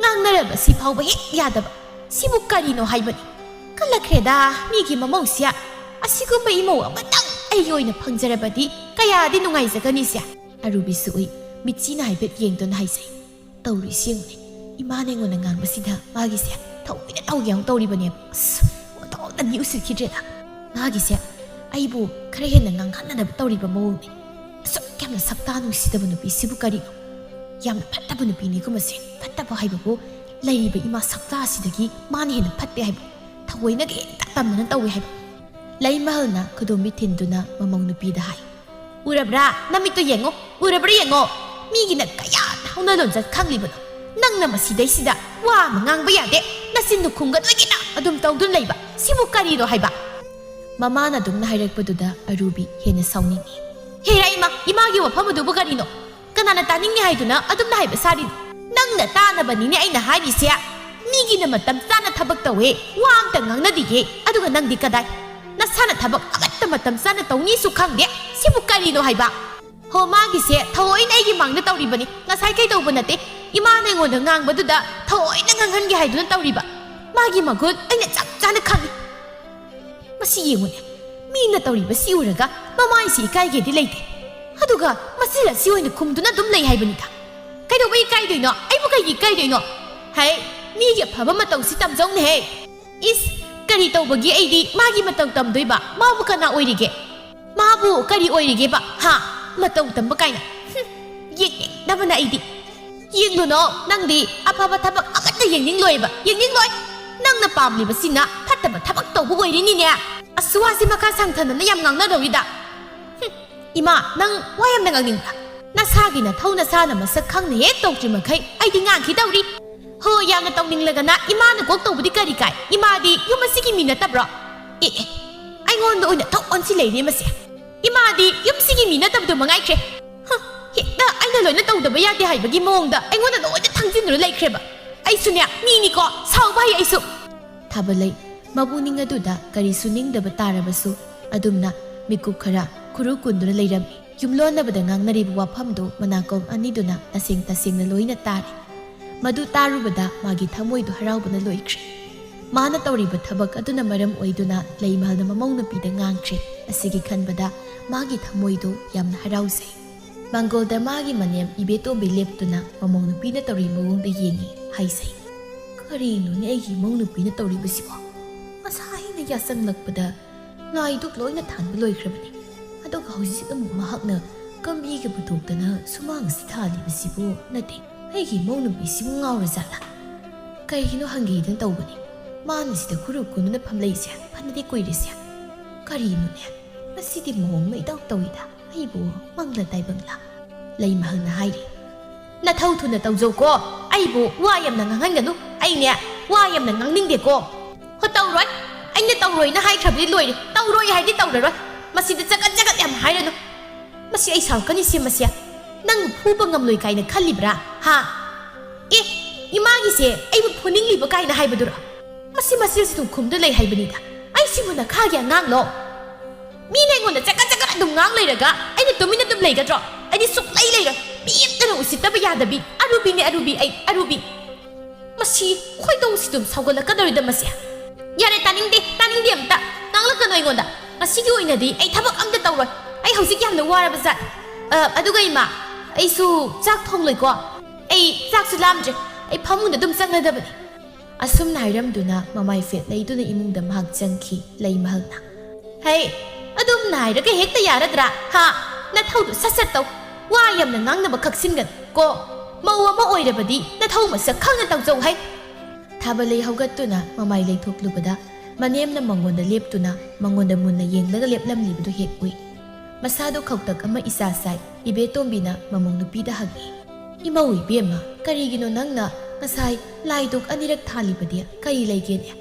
ꯉꯥꯡꯅꯔꯕ ꯁꯤ ꯐꯥꯎꯕ ꯍꯦꯛ ꯌꯥꯗꯕ ꯁꯤꯕꯨ ꯀꯔꯤꯅꯣ ꯍꯥꯏꯕꯅꯤ ꯀꯜꯂꯛꯈ꯭ꯔꯦꯗ ꯃꯤꯒꯤ ꯃꯃꯧꯁꯦ ꯑꯁꯤꯒꯨꯝꯕ ꯏꯃꯧ ꯑꯃꯇꯪ ꯑꯩꯒꯤ ꯑꯣꯏꯅ ꯐꯪꯖꯔꯕꯗꯤ ꯀꯌꯥꯗꯤ ꯅꯨꯡꯉꯥꯏꯖꯒꯅꯤꯁꯦ ꯑꯔꯨꯕꯤꯁꯨ ꯎꯏ ꯃꯤꯠꯆꯤꯅ ꯍꯥꯏꯐꯦꯠ ꯌꯦꯡꯗꯨꯅ ꯍꯥꯏꯖꯩ ꯇꯧꯔꯤꯁꯤ ꯌꯦꯡꯉꯨꯅꯦ ꯏꯃꯥꯅ ꯑꯩꯉꯣꯟꯗ ꯉꯥꯡꯕꯁꯤꯗ ꯃꯥꯒꯤꯁꯦ ꯊꯑꯣꯏꯅ ꯇꯧꯒꯦ ꯑꯃꯨꯛ ꯇꯧꯔꯤꯕꯅꯦꯕ ꯑꯁ ꯑꯣꯟꯊꯣꯛꯅꯗꯤ ꯎꯁꯤꯠꯈꯤꯗ꯭ꯔꯦꯗ ꯃꯥꯒꯤꯁꯦ ꯑꯩꯕꯨ ꯈꯔ ꯍꯦꯟꯅ ꯉꯥꯡꯍꯟꯅꯅꯕ ꯇꯧꯔꯤꯕ ꯃꯑꯣꯡꯅꯤ ꯑꯁꯨꯛ ꯌꯥꯝꯅ ꯁꯛꯇꯥ ꯅꯨꯡꯁꯤꯗꯕ ꯅꯨꯄꯤꯁꯤꯕꯨ ꯀꯔꯤꯅꯣ ꯌꯥꯝꯅ ꯐꯠꯇꯕ ꯅꯨꯄꯤꯅꯤꯀꯣ ꯃꯁꯤ ꯐꯠꯇꯕ ꯍꯥꯏꯕꯕꯨ ꯂꯩꯔꯤꯕ ꯏꯃꯥ ꯁꯛꯇꯥ ꯑꯁꯤꯗꯒꯤ ꯃꯥꯅ ꯍꯦꯟꯅ ꯐꯠꯇꯦ ꯍꯥꯏꯕ ꯊꯑꯣꯏꯅꯒ ꯍꯦꯛꯇ ꯇꯝꯗꯅ ꯇꯧꯏ ꯍꯥꯏꯕ ꯂꯩꯃꯍꯜꯅ ꯈꯨꯗꯣꯝꯕꯤ ꯊꯤꯟꯗꯨꯅ ꯃꯃꯧ ꯅꯨꯄꯤꯗ ꯍꯥꯏ ꯎꯔꯕ꯭ꯔꯥ ꯅꯃꯤꯠꯇꯨ ꯌꯦꯡꯉꯣ ꯎꯔꯕ꯭ꯔꯥ ꯌꯦꯡꯉꯣ ꯃꯤꯒꯤꯅ ꯀꯌꯥ ꯍꯧꯅ ꯂꯣꯟꯆꯠ ꯈꯪꯂꯤꯕꯅꯣ ꯅꯪꯅ ꯃꯁꯤꯗꯩꯁꯤꯗ ꯋꯥ ꯑꯃ ꯉꯥꯡꯕ ꯌꯥꯗꯦ ꯅꯆꯤꯟꯗꯨ ꯈꯨꯝꯒꯗꯣꯏꯒꯤꯅ ꯑꯗꯨꯝ ꯇꯧꯗꯨꯅ ꯂꯩꯕ ꯁꯤꯕꯨ ꯀꯔꯤꯅꯣ ꯍꯥꯏꯕ ꯃꯃꯥꯅ ꯑꯗꯨꯝꯅ ꯍꯥꯏꯔꯛꯄꯗꯨꯗ ꯑꯔꯨꯕꯤ ꯍꯦꯟꯅ ꯁꯥꯎꯅꯤꯡꯉꯤ ꯍꯦꯔꯥ ꯏꯃꯥꯒꯤ ꯋꯥꯐꯝ ꯑꯗꯨꯕꯨ ꯀꯔꯤꯅೋ ꯀꯅꯥꯅ ꯇꯥꯅꯤꯡꯉꯦ ꯍꯥꯏꯗꯨꯅ ꯑꯗꯨꯝꯅ ꯍꯥꯏꯕ ꯁꯥꯔꯤꯅꯣ ꯅꯪꯅ ꯇꯥꯅꯕꯅꯤꯅꯦ ꯑꯩꯅ ꯍꯥꯏꯔꯤꯁꯦ ꯃꯤꯒꯤꯅ ꯃꯇꯝ ꯆꯥꯅ ꯊꯕꯛ ꯇꯧꯋꯦ ꯋꯥ ꯑꯝꯇ ꯉꯥꯡꯅꯗꯤꯌꯦ ꯑꯗꯨꯒ ꯅꯪꯗꯤ ꯀꯗꯥꯏ ꯅꯁꯥꯅ ꯊꯕꯛ ꯑꯃꯠꯇꯃꯇꯝ ꯆꯥꯅ ꯇꯧꯅꯤꯁꯨ ꯈꯪꯗꯦ ꯁꯤꯕꯨ ꯀꯔꯤꯅꯣ ꯍꯥꯏꯕ ꯍꯣ ꯃꯥꯒꯤꯁꯦ ꯊꯑꯣꯏꯅ ꯑꯩꯒꯤ ꯃꯥꯡꯗ ꯇꯧꯔꯤꯕꯅꯤ ꯉꯁꯥꯏ ꯀꯩꯗꯧꯕ ꯅꯠꯇꯦ ꯏꯃꯥꯅ ꯑꯩꯉꯣꯟꯗ ꯉꯥꯡꯕꯗꯨꯗ ꯊꯑꯣꯏꯅ ꯉꯥꯡꯍꯟꯒꯦ ꯍꯥꯏꯗꯨꯅ ꯇꯧꯔꯤꯕ ꯃꯥꯒꯤ ꯃꯒꯨꯟ ꯑꯩꯅ ꯆꯞ ꯆꯥꯅ ꯈꯪꯉꯤ ꯃꯁꯤ ꯌꯦꯡꯉꯨꯅꯦ ꯃꯤꯅ ꯇꯧꯔꯤꯕ ꯁꯤ ꯎꯔꯒ ꯃꯃꯥꯏꯁꯤ ꯏꯀꯥꯏꯒꯦꯗꯤ ꯂꯩꯇꯦ ꯑꯗꯨꯒ ꯃꯁꯤ ꯑꯁꯤ ꯑꯣꯏꯅ ꯈꯨꯝꯗꯨꯅ ꯑꯗꯨꯝ ꯂꯩ ꯍꯥꯏꯕꯅꯤꯗ ꯀꯩꯗꯧꯕ ꯏꯀꯥꯏꯗꯣꯏꯅꯣ ꯑꯩꯕꯨ ꯀꯩꯒꯤ ꯏꯀꯥꯏꯗꯣꯏꯅꯣ ꯍꯩ ꯃꯤꯒꯤ ꯑꯐꯕ ꯃꯇꯧꯁꯤ ꯇꯝꯖꯧꯅꯦꯍꯦ ꯏꯁ ꯀꯔꯤ ꯇꯧꯕꯒꯤ ꯑꯩꯗꯤ ꯃꯥꯒꯤ ꯃꯇꯧ ꯇꯝꯗꯣꯏꯕ ꯃꯥꯕꯨ ꯀꯅꯥ ꯑꯣꯏꯔꯤꯒꯦ ꯃꯥꯕꯨ ꯀꯔꯤ ꯑꯣꯏꯔꯤꯒꯦꯕ ꯍꯥ ꯃꯇꯧ ꯇꯝꯕ ꯀꯥꯏꯅ ꯌꯦꯡꯅꯤꯡꯗꯕꯅ ꯑꯩꯗꯤ ꯌꯦꯡꯂꯨꯅꯣ ꯅꯪꯗꯤ ꯑꯐꯕ ꯊꯕꯛ ꯑꯃꯠꯇ ꯌꯦꯡꯅꯤꯡꯂꯣꯏꯕ ꯌꯦꯡꯅꯤꯡꯂꯣꯏ ꯅꯪꯅ ꯄꯥꯝꯂꯤꯕꯁꯤꯅ ꯐꯠꯇꯕ ꯊꯕꯛ ꯇꯧꯕ ꯑꯣꯏꯔꯤꯅꯤꯅꯦ ꯑꯁ ꯋꯥꯁꯤ ꯃꯈꯥ ꯁꯥꯡꯊꯅꯅ ꯌꯥꯝ ꯉꯥꯡꯅꯗꯧꯔꯤꯗ ꯏꯃꯥ ꯅꯪ ꯋꯥ ꯌꯥꯝꯅ ꯉꯥꯡꯅꯤꯡꯕ꯭ꯔꯥ ꯅꯁꯥꯒꯤ ꯅꯊꯧ ꯅꯁꯥꯅ ꯃꯁꯛ ꯈꯪꯅ ꯍꯦꯛ ꯇꯧꯗ꯭ꯔꯤ ꯃꯈꯩ ꯑꯩꯗꯤ ꯉꯥꯡꯈꯤꯗꯧꯔꯤ ꯍꯣ ꯌꯥꯝꯅ ꯇꯧꯅꯤꯡꯂꯒꯅ ꯏꯃꯥꯅ ꯀꯣꯛ ꯇꯧꯕꯗꯤ ꯀꯔꯤ ꯀꯥꯏ ꯏꯃꯥꯗꯤ ꯌꯨꯝ ꯑꯁꯤꯒꯤ ꯃꯤ ꯅꯠꯇꯕ꯭ꯔꯣ ꯑꯩꯉꯣꯟꯗ ꯑꯣꯏꯅ ꯊꯧ ꯑꯣꯟꯁꯤ ꯂꯩꯔꯦ ꯃꯁꯦ ꯏꯃꯥꯗꯤ ꯌꯨꯝꯁꯤꯒꯤ ꯃꯤ ꯅꯠꯇꯕꯗꯣ ꯃꯉꯥꯏꯈ꯭ꯔꯦ ꯍꯦꯛꯇ ꯑꯩꯅ ꯂꯣꯏꯅ ꯇꯧꯗꯕ ꯌꯥꯗꯦ ꯍꯥꯏꯕꯒꯤ ꯃꯑꯣꯡꯗ ꯑꯩꯉꯣꯟꯗ ꯂꯣꯏꯅ ꯊꯥꯡꯖꯤꯟꯗꯨꯅ ꯂꯩꯈ꯭ꯔꯦꯕ ꯑꯩꯁꯨꯅꯦ ꯃꯤꯅꯤꯀꯣ ꯁꯥꯎꯕ ꯍꯩ ꯑꯩꯁꯨ ꯊꯥꯕꯂꯩ ꯃꯕꯨꯛꯅꯤꯡ ꯑꯗꯨꯗ ꯀꯔꯤꯁꯨ ꯅꯤꯡꯗꯕ ꯇꯥꯔꯕꯁꯨ ꯑꯗꯨꯝꯅ ꯃꯤꯀꯨꯞ ꯈꯔ ꯈꯨꯔꯨ ꯀꯨꯟꯗꯨꯅ ꯂꯩꯔꯝꯃꯤ ꯌꯨꯝꯂꯣꯟꯅꯕꯗ ꯉꯥꯡꯅꯔꯤꯕ ꯋꯥꯐꯝꯗꯨ ꯃꯅꯥꯀꯣꯡ ꯑꯅꯤꯗꯨꯅ ꯇꯁꯦꯡ ꯇꯁꯦꯡꯅ ꯂꯣꯏꯅ ꯇꯥꯔꯦ ꯃꯗꯨ ꯇꯥꯔꯨꯕꯗ ꯃꯥꯒꯤ ꯊꯃꯣꯏꯗꯨ ꯍꯔꯥꯎꯕꯅ ꯂꯣꯏꯈ꯭ꯔꯦ ꯃꯥꯅ ꯇꯧꯔꯤꯕ ꯊꯕꯛ ꯑꯗꯨꯅ ꯃꯔꯝ ꯑꯣꯏꯗꯨꯅ ꯂꯩꯃꯍꯜꯅ ꯃꯃꯧ ꯅꯨꯄꯤꯗ ꯉꯥꯡꯈ꯭ꯔꯦ ꯑꯁꯤꯒꯤ ꯈꯟꯕꯗ ꯃꯥꯒꯤ ꯊꯃꯣꯏꯗꯨ ꯌꯥꯝꯅ ꯍꯔꯥꯎꯖꯩ ꯃꯥꯡꯒꯣꯜꯗ ꯃꯥꯒꯤ ꯃꯅꯦꯝ ꯏꯕꯦꯇꯣꯝꯕꯤ ꯂꯦꯞꯇꯨꯅ ꯃꯃꯧ ꯅꯨꯄꯤꯅ ꯇꯧꯔꯤ ꯃꯑꯣꯡꯗ ꯌꯦꯡꯉꯤ ꯍꯥꯏꯖꯩ ꯀꯔꯤꯅꯣꯅꯦ ꯑꯩꯒꯤ ꯏꯃꯧ ꯅꯨꯄꯤꯅ ꯇꯧꯔꯤꯕꯁꯤꯕꯣ ꯉꯁꯥꯏꯅ ꯌꯥꯆꯪꯂꯛꯄꯗ ꯂꯥꯏꯗꯨꯛ ꯂꯣꯏꯅ ꯊꯥꯟꯕ ꯂꯣꯏꯈ꯭ꯔꯕꯅꯤ ꯑꯗꯨꯒ ꯍꯧꯖꯤꯛ ꯑꯃꯨꯛ ꯃꯍꯥꯛꯅ ꯀꯝꯕꯤꯒ ꯄꯨꯊꯣꯛꯇꯅ ꯁꯨꯃꯥꯡꯁꯤ ꯊꯥꯜꯂꯤꯕꯁꯤꯕꯨ ꯅꯠꯇꯦ ꯑꯩꯒꯤ ꯏꯃꯧ ꯅꯨꯄꯤꯁꯤꯕꯨ ꯉꯥꯎꯔꯖꯥꯠꯂꯥ ꯀꯩꯒꯤꯅꯣ ꯍꯪꯒꯦꯗꯅ ꯇꯧꯕꯅꯤ ꯃꯥꯅ ꯁꯤꯗ ꯈꯨꯔꯨ ꯀꯨꯟꯗꯨꯅ ꯐꯝꯂꯛꯏꯁꯦ ꯐꯅꯗꯤ ꯀꯨꯏꯔꯤꯁꯦ ꯀꯔꯤꯅꯣꯅꯦ ꯉꯁꯤꯗꯤ ꯃꯑꯣꯡ ꯑꯃ ꯏꯇꯧ ꯇꯧꯏꯗ ꯑꯩꯕꯨ ꯃꯪꯂ ꯇꯥꯏꯕꯪꯂꯥ ꯂꯩꯃꯍꯜꯅ ꯍꯥꯏꯔꯤ ꯅꯊꯧ ꯊꯨꯅ ꯇꯧꯖꯧꯀꯣ ꯑꯩꯕꯨ ꯋꯥ ꯌꯥꯝꯅ ꯉꯥꯡꯍꯟꯒꯅꯨ ꯑꯩꯅꯦ ꯋꯥ ꯌꯥꯝꯅ ꯉꯥꯡꯅꯤꯡꯗꯦꯀꯣ ꯍꯣ ꯇꯧꯔꯣꯏ ꯑꯩꯅ ꯇꯧꯔꯣꯏꯅ ꯍꯥꯏꯈ꯭ꯔꯕꯗꯤ ꯂꯣꯏꯔꯦ ꯇꯧꯔꯣꯏ ꯍꯥꯏꯗꯤ ꯇꯧꯔꯔꯣꯏ ꯃꯁꯤꯗ ꯆꯒꯠ ꯆꯒꯠ ꯌꯥꯝ ꯍꯥꯏꯔꯅꯨ ꯃꯁꯤ ꯑꯩ ꯁꯥꯎꯔꯛꯀꯅꯤ ꯁꯤ ꯃꯁꯤ ꯅꯪ ꯐꯨꯕ ꯉꯝꯂꯣꯏ ꯀꯥꯏꯅ ꯈꯜꯂꯤꯕ꯭ꯔꯥ ꯍꯥ ꯏꯃꯥꯒꯤꯁꯦ ꯑꯩꯕꯨ ꯐꯨꯅꯤꯡꯂꯤꯕ ꯀꯥꯏꯅ ꯍꯥꯏꯕꯗꯨꯔꯣ ꯃꯁꯤ ꯃꯁꯤꯁꯨ ꯈꯨꯝꯗ ꯂꯩ ꯍꯥꯏꯕꯅꯤꯗ ꯑꯩ ꯁꯤꯕꯨ ꯅꯈꯥꯒꯤ ꯑꯉꯥꯡꯂꯣ ꯃꯤꯅ ꯑꯩꯉꯣꯟꯗ ꯆꯒꯠ ꯆꯒꯠ ꯑꯗꯨꯝ ꯉꯥꯡ ꯂꯩꯔꯒ ꯑꯩꯅ ꯇꯨꯃꯤꯟꯅ ꯑꯗꯨꯝ ꯂꯩꯒꯗ꯭ꯔꯣ ꯑꯩꯗꯤ ꯁꯨꯛꯂꯩ ꯂꯩꯔꯣꯏ ꯃꯤ ꯑꯃꯇꯅ ꯎꯁꯤꯠꯇꯕ ꯌꯥꯗꯕꯤ ꯑꯔꯨꯕꯤꯅꯦ ꯑꯔꯨꯕꯤ ꯑꯩ ꯑꯔꯨꯕꯤ ꯃꯁꯤ ꯈꯣꯏꯗꯧꯁꯤ ꯑꯗꯨꯝ ꯁꯥꯎꯒꯠꯂꯛꯀꯗꯧꯔꯤꯗ ꯃꯁꯤ ꯌꯥꯔꯦ ꯇꯥꯅꯤꯡꯗꯦ ꯑꯝꯇ ꯉꯥꯡꯂꯛꯀꯅꯨ ꯑꯩꯉꯣꯟꯗ ꯉꯁꯤꯒꯤ ꯑꯣꯏꯅꯗꯤ ꯑꯩ ꯊꯕꯛ ꯑꯝꯇ ꯇꯧꯔꯣꯏ ꯑꯩ ꯍꯧꯖꯤꯛ ꯌꯥꯝꯅ ꯋꯥꯔꯕ ꯖꯥꯠ ꯑꯗꯨꯒ ꯏꯃꯥ ꯑꯩꯁꯨ ꯆꯥꯛ ꯊꯣꯡꯂꯣꯏꯀꯣ ꯑꯩ ꯆꯥꯛꯁꯨ ꯂꯥꯝꯗ꯭ꯔꯦ ꯑꯩ ꯐꯃꯨꯡꯗ ꯑꯗꯨꯝ ꯆꯪꯂꯗꯕꯅꯤ ꯑꯁꯨꯝꯅ ꯍꯥꯏꯔꯝꯗꯨꯅ ꯃꯃꯥꯏ ꯐꯦꯠ ꯂꯩꯗꯨꯅ ꯏꯃꯨꯡꯗ ꯃꯍꯥꯛ ꯆꯪꯈꯤ ꯂꯩ ꯃꯍꯜꯅ ꯍꯩ ꯑꯗꯨꯝꯅ ꯍꯥꯏꯔꯒ ꯍꯦꯛꯇ ꯌꯥꯔꯗ꯭ꯔꯥ ꯍꯥ ꯅꯊꯧꯗꯨ ꯁꯠ ꯁꯠ ꯇꯧ ꯋꯥ ꯌꯥꯝꯅ ꯉꯥꯡꯅꯕ ꯈꯛꯆꯤꯟꯒꯅꯨ ꯀꯣ ꯃꯧ ꯑꯃ ꯑꯣꯏꯔꯕꯗꯤ ꯅꯊꯧ ꯃꯁꯛ ꯈꯪꯅ ꯇꯧꯖꯧ ꯍꯩ ꯊꯥꯕꯂꯩ ꯍꯧꯒꯠꯇꯨꯅ ꯃꯃꯥꯏ ꯂꯩꯊꯣꯛꯂꯨꯕꯗ ꯃꯅꯦꯝꯅ ꯃꯉꯣꯟꯗ ꯂꯦꯞꯇꯨꯅ ꯃꯉꯣꯟꯗ ꯃꯨꯟꯅ ꯌꯦꯡꯂꯒ ꯂꯦꯞꯂꯝꯂꯤꯕꯗꯨ ꯍꯦꯛ ꯎꯏ ꯃꯁꯥꯗꯨ ꯈꯧꯇꯛ ꯑꯃ ꯏꯆꯥ ꯁꯥꯏ ꯏꯕꯦꯇꯣꯝꯕꯤꯅ ꯃꯃꯧ ꯅꯨꯄꯤꯗ ꯍꯪꯉꯤ ꯏꯃꯧ ꯏꯕꯦꯝꯃ ꯀꯔꯤꯒꯤꯅꯣ ꯅꯪꯅ ꯉꯁꯥꯏ ꯂꯥꯏꯗꯨꯛ ꯑꯅꯤꯔꯛ ꯊꯥꯜꯂꯤꯕꯗꯤ ꯀꯔꯤ ꯂꯩꯒꯦꯅꯦ